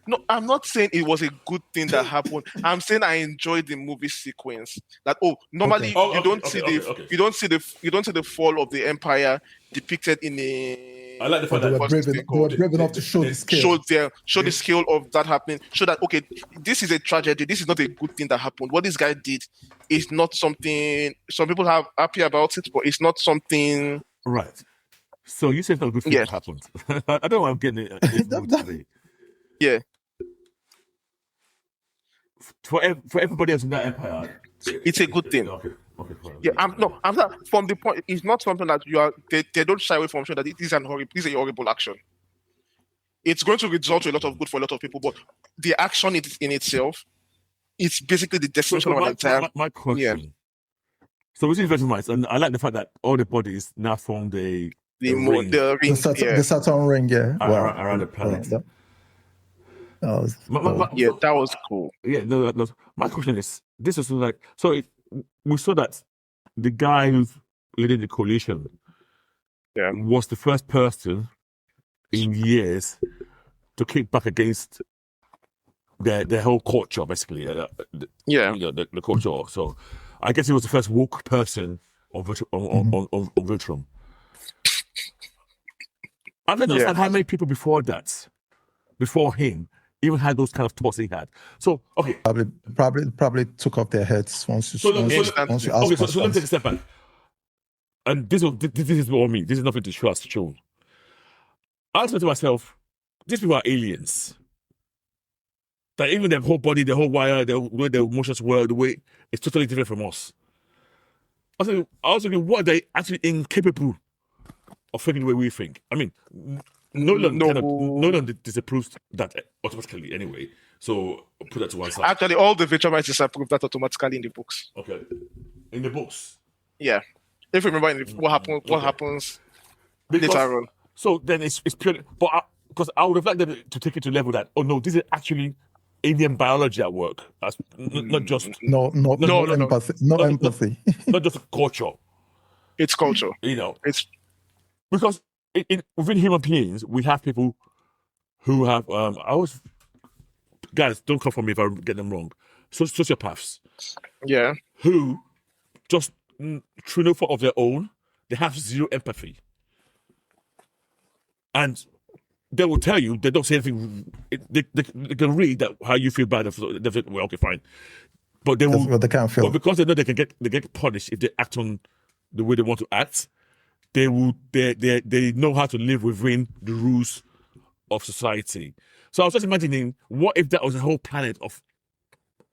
No, I'm not saying it was a good thing that happened. I'm saying I enjoyed the movie sequence. That normally you don't see the fall of the empire depicted in a. I like the fact that they were brave enough to show the scale. Show the scale of that happening. Show that this is a tragedy. This is not a good thing that happened. What this guy did is not something some people are happy about it, but it's not something. Right. So you said that good thing that happened. I don't know why I'm getting it today. Yeah. For everybody else in that empire, it's a good thing. Okay. Yeah, I'm not from the point. It's not something that you are. They don't shy away from showing that this is a horrible action. It's going to result to a lot of good for a lot of people, but the action in itself, it's basically the destination of an entire. My question. Yeah. So this is very nice, and I like the fact that all the bodies now form the ring. The Saturn ring, around the planet. That was cool. Yeah, no. My question is, this is like, so we saw that the guy who's leading the coalition was the first person in years to kick back against their whole culture, basically. The culture. So I guess he was the first woke person on Viltrum. I don't understand how many people before him, even had those kind of thoughts he had. So, okay. Probably took off their heads once you asked. So let me take a step back. And this is all me. This is nothing to show. I thought to myself, these people are aliens. That even their whole body, their whole wire, the way their emotions work, the way it's totally different from us. I was thinking, what are they actually incapable of thinking the way we think? I mean, Nolan disapproves that automatically anyway. So put that to one side. Actually, all the Viltrumites disapprove that automatically in the books. Okay, in the books. Yeah, if you remember what happens later on. So then it's purely, but because I would have liked them to take it to a level that this is actually alien biology at work. Not just no empathy. Not just culture. It's culture. It's because. Within human beings, we have people who have. Guys, don't come for me if I get them wrong. Sociopaths. Yeah. Who just through no fault of their own, they have zero empathy, and they will tell you they don't say anything. They can read that how you feel bad. They say, well, okay, fine, but they will. That's what they can't feel. But because they know they get punished if they act on the way they want to act. They know how to live within the rules of society. So I was just imagining, what if that was a whole planet of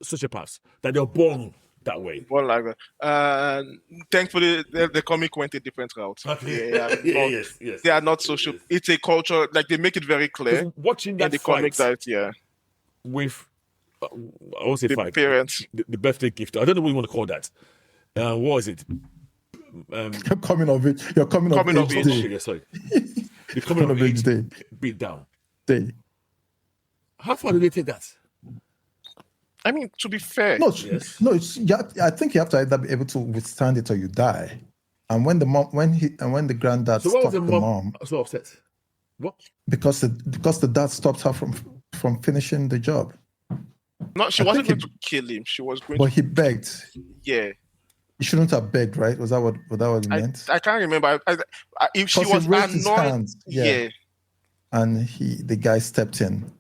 sociopaths that they're born that way? Born like that. Thankfully, the comic went a different route. Okay. Yes. They are not social. It's a culture. Like they make it very clear. Watching that in the comic that with I won't say the parents, the birthday gift. I don't know what you want to call that. What is it? You're coming of age day. Yeah, sorry. The coming of age day. Beat down. Day. How far do they take that? I mean, to be fair. I think you have to either be able to withstand it or you die. And when the granddad stopped the mom so upset? What? Because the dad stopped her from finishing the job. No, she wasn't going to kill him. She was going But he begged. Yeah. He shouldn't have begged, right? Was that what he meant? I can't remember. If she was raised his annoyed, hands, and the guy stepped in.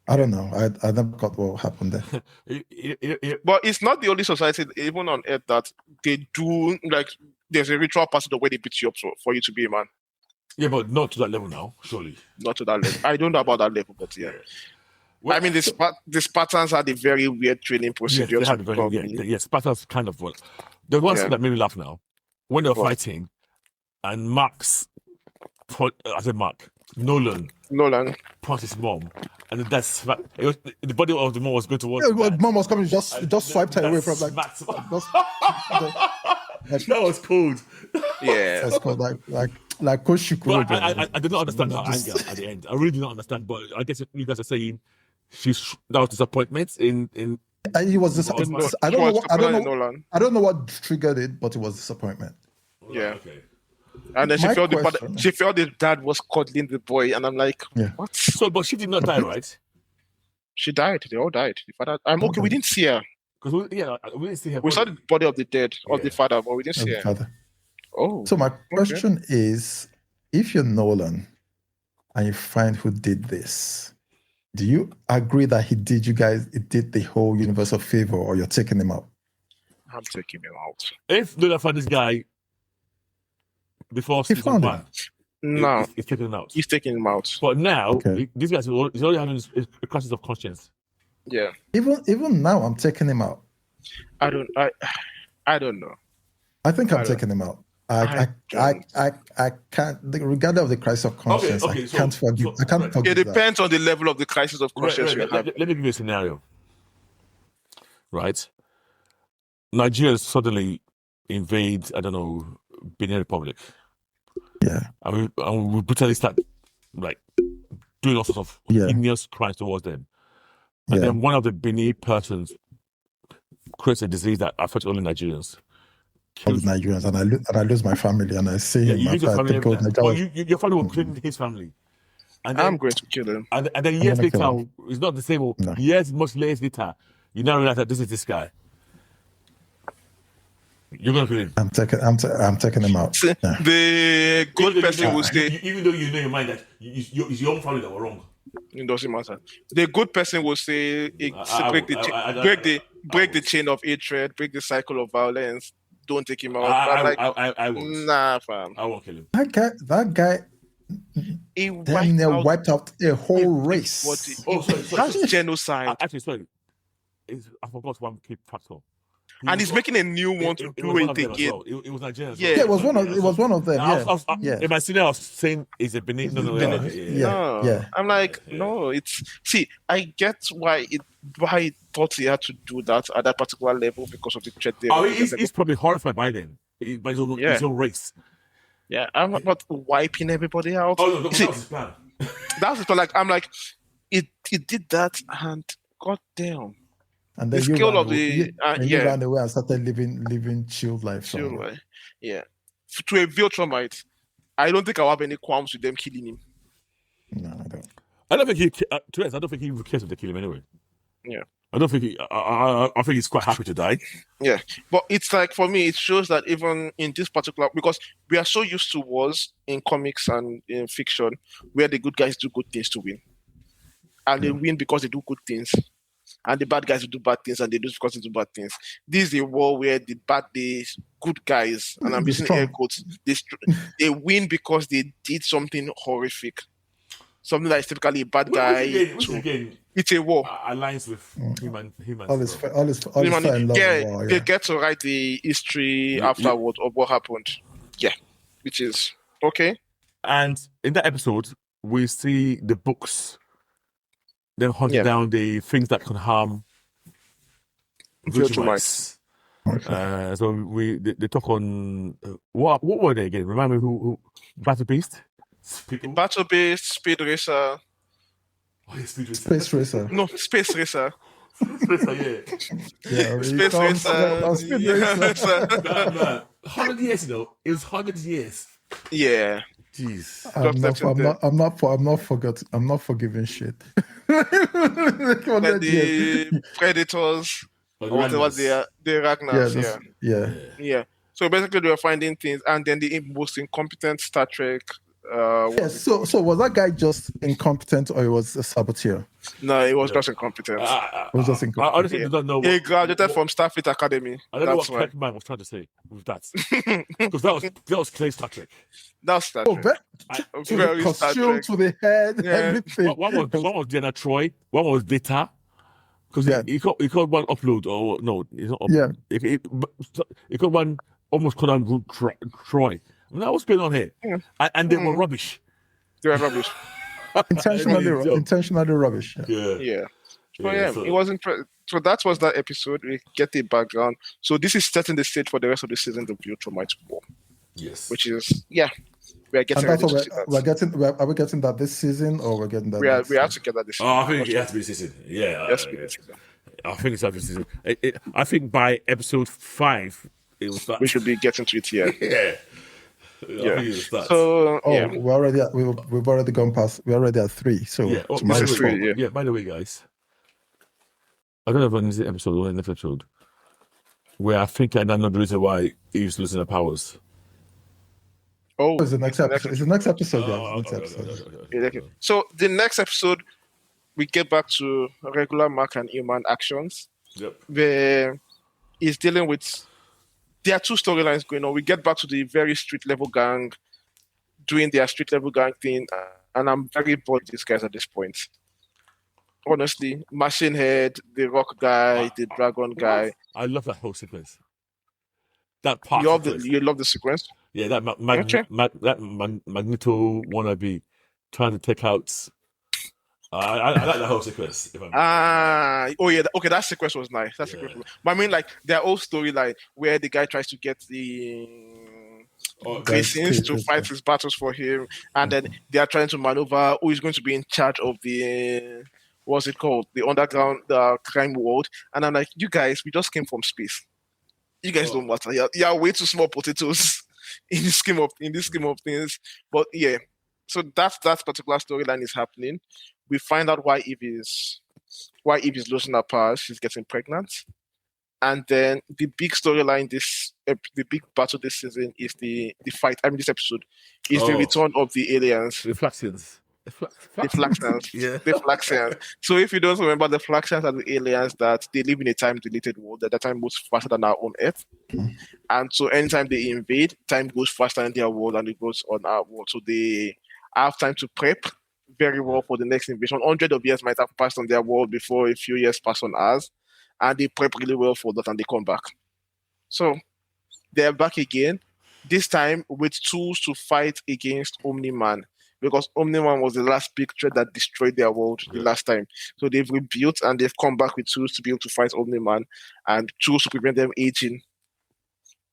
I don't know. I never got what happened there. But it's not the only society, even on earth, that they do, like, there's a ritual part of the way they beat you up for you to be a man. Yeah, but not to that level now, surely. Not to that level. I don't know about that level, but yeah. Well, I mean, the Spartans had a very weird training procedure. Yes, Spartans kind of work. The one thing that made me laugh now, when they were fighting, and Nolan punched his mom, and that's the body of the mom was going towards. Yeah, mom was coming, just swiped her away from that was cold. Yeah, that's cold. Like Coach But I did not understand her anger at the end. I really did not understand. But I guess you guys are saying that was disappointment in. He was disappointed. I don't know what triggered it, but it was disappointment. Yeah. Okay. And then she felt the dad was cuddling the boy, and I'm like, what? So, but she did not die, right? She died. They all died. The father. Okay. We didn't see her. Because we didn't see her. We saw the body of the dead of the father, but we didn't see her. Father. Oh. So my question is, if you're Nolan and you find who did this, do you agree that he did the whole universe a favor, or you're taking him out? I'm taking him out. If Nolan found this guy before season 1, no, he's taking him out. He's taking him out. But now, this guy's already having a crisis of conscience. Yeah. Even now, I'm taking him out. I don't know. I think I'm taking him out. I can't, regardless of the crisis of conscience, I can't forgive. I can't forgive. It depends on the level of the crisis of conscience you have. Let me give you a scenario. Right? Nigeria suddenly invades, Benin Republic. Yeah. And we brutally start doing all sorts of heinous crimes towards them. And then one of the Benin persons creates a disease that affects only Nigerians. All the Nigerians, and I lose my family, and I see him. Your family will kill his family. And then, I'm going to kill him. And then years later, it's not the same. No. Much years later, you now realize that this is this guy. You're going to kill him. I'm taking him out. The good person will stay. Even though you know in your mind that it's your own family that were wrong. It doesn't matter. The good person will say, break the chain of hatred, break the cycle of violence. Don't take him out. I won't. Nah, fam. I won't kill him. That guy wiped out a whole race. Sorry. That's genocide. Actually, sorry. I forgot one key factor. And he's making a new one to do it again. Well. It was Nigerian. Yeah, it was one of them. In my senior, I was saying, is it Benin? No. I'm like, no. I get why he thought he had to do that at that particular level because of the threat there. He's probably horrified by then, by his own race. Yeah, I'm not wiping everybody out. Oh no, that was his plan. That's the plan. I'm like, it did that, and goddamn. And then you ran away and started living chilled life. Yeah. To a Viltrumite, I don't think I'll have any qualms with them killing him. No, I don't. I don't think he even cares if they kill him anyway. Yeah. I don't think I think he's quite happy to die. Yeah. But it's like, for me, it shows that even in this particular, because we are so used to wars in comics and in fiction where the good guys do good things to win. And they win because they do good things. And the bad guys will do bad things, and they lose because they do bad things. This is a war where the good guys, and I'm using air quotes, they win because they did something horrific. Something that is typically a bad guy. It's a war. Aligns with him and all his they get to write the history afterward of what happened. Yeah, which is okay. And in that episode, we see the books then hunting down the things that can harm Viltrumites. So they talk on what were they again? Remind me who Battle Beast? Battle Beast, Speed Racer. Oh, yeah, Speed Racer. Space Racer. No, Space Racer. Space Racer, yeah. Space Racer. Speed Racer. Man. 100 years, It was 100 years. Yeah. Jeez. I'm not forgiving shit. The Predators. or whatever the Ragnars. Yeah. So basically, they were finding things, and then the most incompetent Star Trek. So was that guy just incompetent, or he was a saboteur? No, he was just incompetent. I honestly don't know. He graduated from Starfleet Academy. I don't know what Kirkman was trying to say with that, because that was clear Star Trek. That's Star Trek. To the costume, to the head, everything. One was Diana Troy, one was Data. Because he called one upload, or no, it's not upload. Yeah. He called one, almost called on Troy. I mean, what's going on here? And they were rubbish. They were rubbish. intentionally rubbish. Yeah. So it wasn't. So that was that episode. We get the background. So this is setting the stage for the rest of the season of the Ultramite War. Yes. Which is we are getting ready to see that. Are we getting that this season, or we're getting that? We have to get that this season. I think it has to be this season. Yeah. Yes, this season. I think it's this season. I think by episode 5, it will start. We should be getting to it. Yeah. So we've already gone past. We're already at 3. So this is 3. Yeah. By the way, guys, I don't know when is the episode or the next episode where I think I know the reason why he's losing the powers. Oh, it's the next episode. It's the next episode, guys. Okay. So the next episode, we get back to regular Mark and Human actions. Yep. Where he's dealing with. There are 2 storylines going on. We get back to the very street level gang doing their street level gang thing, and I'm very bored with these guys at this point. Honestly, Machine Head, the Rock guy, the Dragon guy. I love that whole sequence. That part. You love the sequence? Yeah, that Magneto wannabe trying to take out. I like the whole sequence. Okay, that sequence was nice. But I mean, like, their whole storyline where the guy tries to get the Graysons to fight his battles for him, and then they are trying to maneuver who is going to be in charge of the what's it called, the underground crime world. And I'm like, you guys, we just came from space. You guys don't matter. You're way too small potatoes in this scheme of things. But yeah, so that particular storyline is happening. We find out why Eve is losing her powers. She's getting pregnant, and then the big storyline, the big battle this season is the fight. I mean, this episode is the return of the aliens, the Flaxians. The Flaxians. So if you don't remember, the Flaxians are the aliens that they live in a time-deleted world that time moves faster than our own Earth. And so anytime they invade, time goes faster in their world and it goes on our world. So they have time to prep very well for the next invasion. 100 of years might have passed on their world before a few years pass on ours. And they prep really well for that and they come back. So they're back again, this time with tools to fight against Omni-Man. Because Omni-Man was the last big threat that destroyed their world the last time. So they've rebuilt and they've come back with tools to be able to fight Omni-Man and tools to prevent them aging.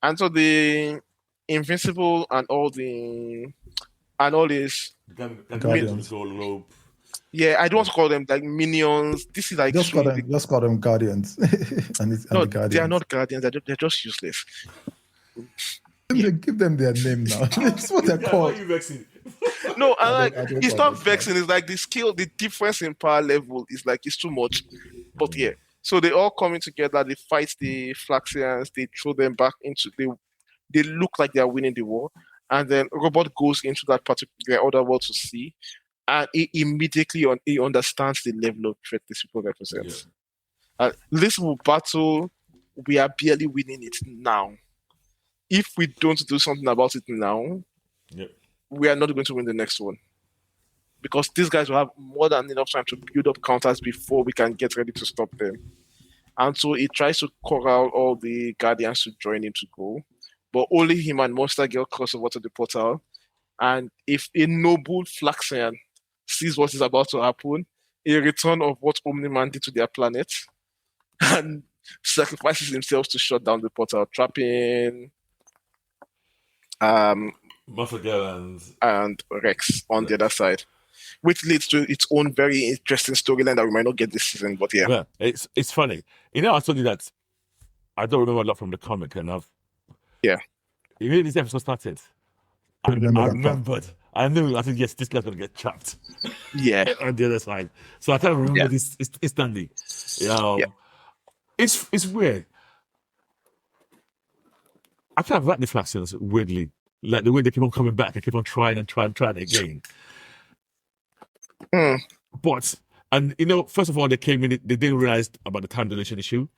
And so the Invincible and all these Guardians. Yeah, I don't want to call them like minions. This is like just call them Guardians. No, they are not Guardians. They're just useless. Give them their name now. That's what they're called. Why are you vexing? No, it's not vexing. It's like the difference in power level is like it's too much. But yeah, so they all coming together. They fight the Flaxians. They throw them back into they look like they are winning the war. And then Robot goes into that particular other world to see, and he immediately he understands the level of threat these people represent. Yeah. This battle, we are barely winning it now. If we don't do something about it now, we are not going to win the next one. Because these guys will have more than enough time to build up counters before we can get ready to stop them. And so he tries to corral all the Guardians to join him to go. But only him and Monster Girl cross over to the portal. And if a noble Flaxian sees what is about to happen, a return of what Omni-Man did to their planet, and sacrifices himself to shut down the portal, trapping Monster Girl and Rex on the other side, which leads to its own very interesting storyline that we might not get this season. But yeah, it's funny. You know, I told you that I don't remember a lot from the comic, and even this episode started, I remembered. I knew. I said, yes, this guy's gonna get trapped. Yeah, on the other side. So I can't remember this instantly. It's weird. I kind of like the Flaxians, weirdly. Like the way they keep on coming back and keep on trying again. But, and first of all, they came in, they didn't realize about the time dilation issue.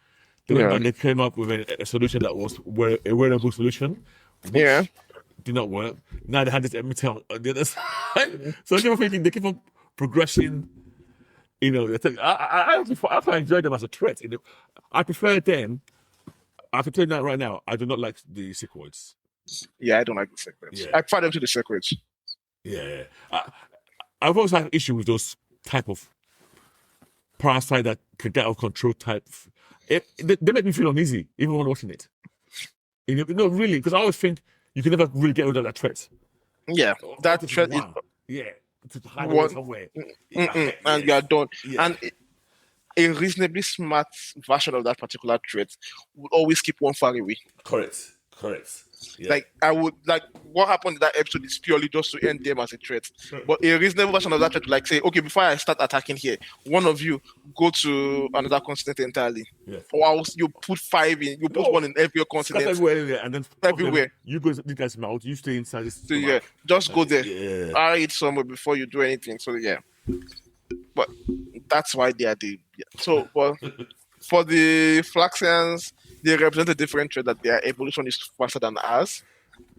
They came up with a solution that was a wearable solution. Which did not work. Now they had this emitter on the other side. So I keep on thinking, they keep on progressing. I enjoy them as a threat. I prefer them. I can tell you that right now. I do not like the Sequoids. Yeah, I don't like the Sequoids. I prefer them to the Sequoids. Yeah. I've always had an issue with those type of parasite that can get out of control type. They make me feel uneasy, even when watching it. Really, because I always think you can never really get rid of that threat. Yeah, that threat is... Yeah, to hide away somewhere. And you are done. Yeah. And a reasonably smart version of that particular threat would always keep one far away. Correct. Yeah. What happened in that episode is purely just to end them as a threat. But a reasonable version of that threat would say, okay, before I start attacking here, one of you go to another continent entirely. Yes. Or else you put 5 in, you put 1 in every continent. Everywhere, and then everywhere. You go to the guy's mouth, you stay inside this. So just go there. Hide it somewhere before you do anything. So but that's why they are so. But for the Flaxians, they represent a different trait that their evolution is faster than ours.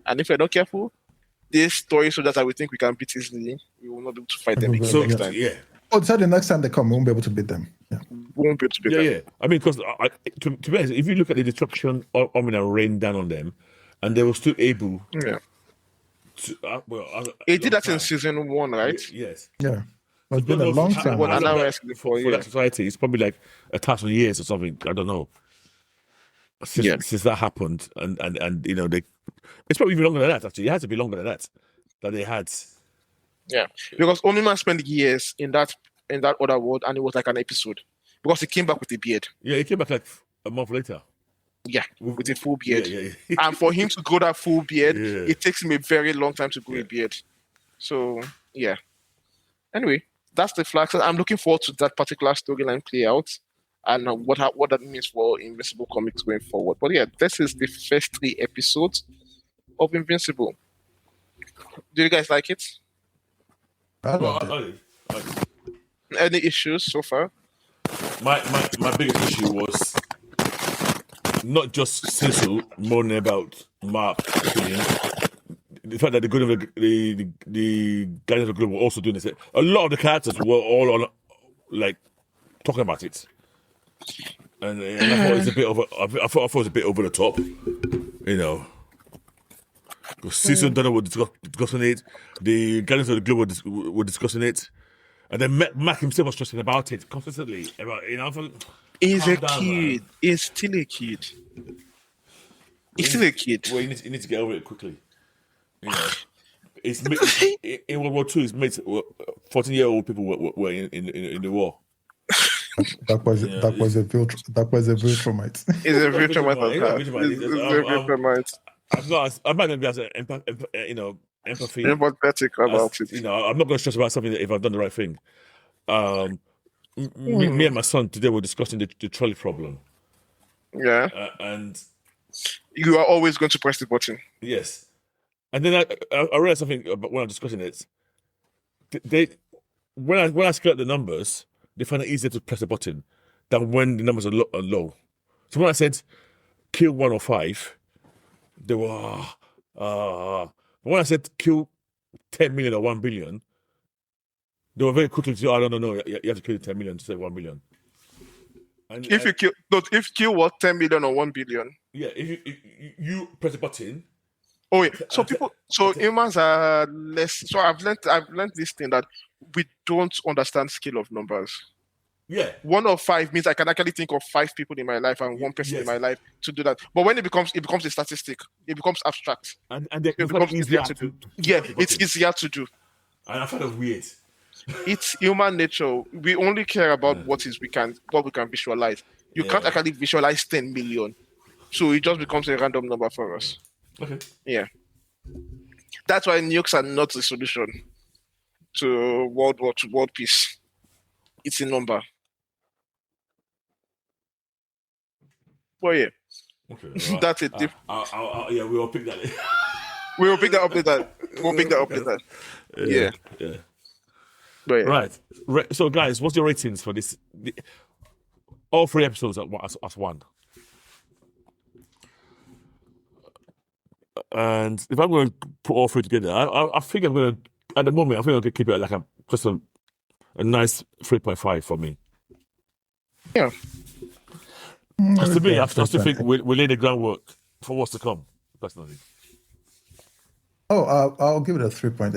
And if we're not careful, these story soldiers that we think we can beat easily, we will not be able to fight them again next time. Yeah. Oh, so the next time they come, we won't be able to beat them. Yeah. We won't be able to beat them. Yeah. I mean, because to be honest, if you look at the destruction Omina rained down on them, and they were still able. Yeah. It did that in season 1, right? Yes. Yeah. It's been a long time. For that society, it's probably like 1,000 years or something. I don't know. Since that happened, and it's probably even longer than that. Actually, it has to be longer than that they had. Yeah, because Onima spent years in that other world, and it was like an episode because he came back with a beard. Yeah, he came back like a month later. Yeah, with a full beard. Yeah. And for him to grow that full beard, it takes him a very long time to grow a beard. So yeah. Anyway, that's the Flax. I'm looking forward to that particular storyline play out and what that means for Invincible Comics going forward. But yeah, this is the first 3 episodes of Invincible. Do you guys like it? I loved it. Any issues so far? My biggest issue was not just Cecil moaning about Mark's opinion. The fact that the Guardians of the Globe were also doing this. A lot of the characters were all on, like, talking about it, and I thought it was a bit over the top, Because Cecil and Donna were discussing it, the Guardians of the Globe were discussing it, and then Mac himself was stressing about it constantly. He's a kid. He's still a kid. He's still a kid. Well, you need to get over it quickly. In World War II, his mates, 14-year-old people were in the war. That was a real traumatized. It's a real traumatized. I might not be as empathy. Empathetic about it. I'm not going to stress about something if I've done the right thing. Me and my son today were discussing the trolley problem. Yeah. And you are always going to press the button. Yes. And then I realized something about when I'm discussing it. When I scale up the numbers, they find it easier to press the button than when the numbers are low. So when I said kill 105, they were when I said kill 10 million or 1 billion, they were very quickly to say, no, you have to kill 10 million to say 1 billion. And if you kill what, 10 million or 1 billion? Yeah, if you press the button. Oh wait, so humans are less. So I've learned this thing that we don't understand scale of numbers. Yeah, 1 of 5 means I can actually think of 5 people in my life and 1 person in my life to do that. But when it becomes a statistic, it becomes abstract. And it becomes easier to do. Yeah, it's easier to do. And I find it weird. It's human nature. We only care about what we can visualize. You can't actually visualize 10 million. So it just becomes a random number for us. Okay. Yeah. That's why nukes are not the solution to world peace. It's a number. Well, yeah. Okay, right. That's it. Yeah, we will pick that. We will pick that up later. We'll pick that up later. Yeah. But yeah. Right. So, guys, what's your ratings for this? All 3 episodes as one. And if I'm going to put all 3 together, I think I'm going to, at the moment, I think I'm going to keep it like just a nice 3.5 for me. Yeah. Because to me, I still think we lay the groundwork for what's to come, personally. Oh, I'll give it a 3.8.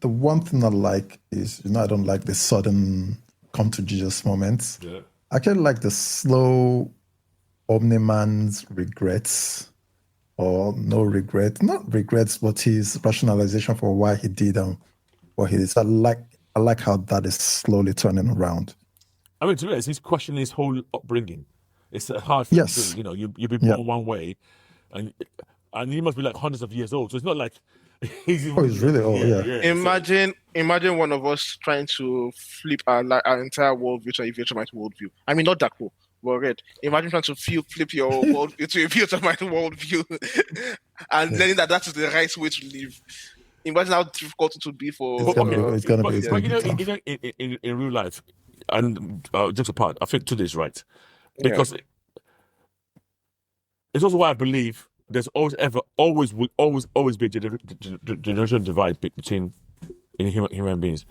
The one thing I like is, I don't like the sudden come to Jesus moments. Yeah. I kind of like the slow Omni-Man's regrets, or no regret, not regrets, but his rationalization for why he did what he did. I like how that is slowly turning around. I mean, to me, he's questioning his whole upbringing. It's a hard thing to do. You've been born one way, and he must be like hundreds of years old. So it's not like he's really old. Yeah. Imagine one of us trying to flip our entire worldview to a Vegemite worldview. I mean, not that cool. Well, red. Imagine trying to flip your worldview to a Vegemite worldview, and learning that is the right way to live. Imagine how difficult it would be for. It's gonna be. In real life, and just apart, I think today is right, because it's also why I believe there's always be a generation divide between human beings,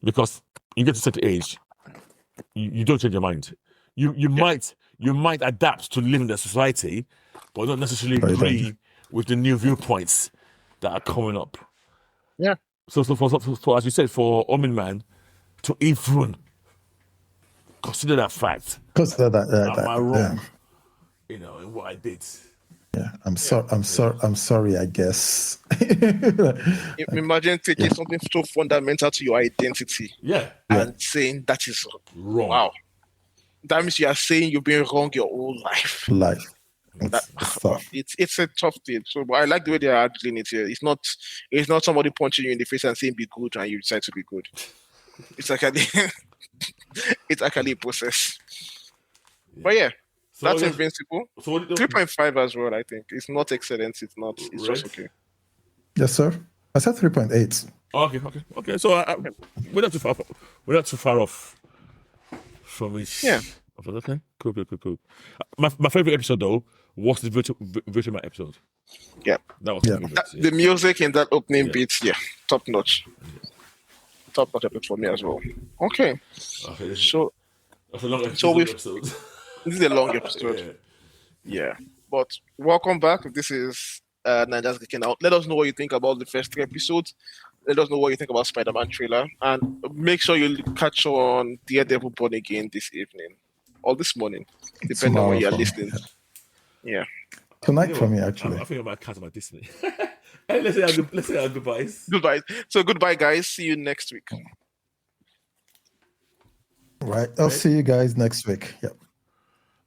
because you get to a certain age, you don't change your mind. You might adapt to live in the society, but not necessarily agree with the new viewpoints that are coming up. Yeah. So as you said, for Omni-Man to even consider that fact. Consider that. Am I wrong? In what I did. Yeah, I'm sorry. I guess. Imagine taking something so fundamental to your identity, and saying that is wrong. Wow, that means you are saying you've been wrong your whole life. It's a tough thing. So, but I like the way they are handling it here. It's not somebody punching you in the face and saying be good, and you decide to be good. It's actually a process. But yeah. So that's Invincible. So 3.5 as well, I think. It's not excellent. It's not. It's just okay. Yes, sir. I said 3.8. Okay. So we're not too far. We're not too far off from it. Yeah. Okay. Cool. My favorite episode though was the Virtual Man episode. Yeah. That was my favorite. The music in that opening bit, top notch. Top notch episode for me as well. Okay. So that's a long episode. This is a long episode. Yeah. But welcome back. This is Niger's Geeking Out. Let us know what you think about the first 3 episodes. Let us know what you think about Spider-Man trailer. And make sure you catch on Daredevil Born Again this evening. Or this morning. Depending on where you're listening. Yeah. Tonight for me, actually. I think I might cancel my Disney. Hey, let's say our goodbyes. Goodbye. So goodbye, guys. See you next week. Right. I'll see you guys next week. Yep.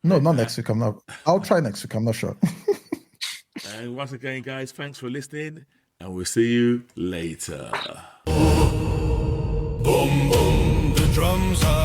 No, not next week. I'll try next week. I'm not sure. And once again, guys, thanks for listening, and we'll see you later. Boom, boom, the drums are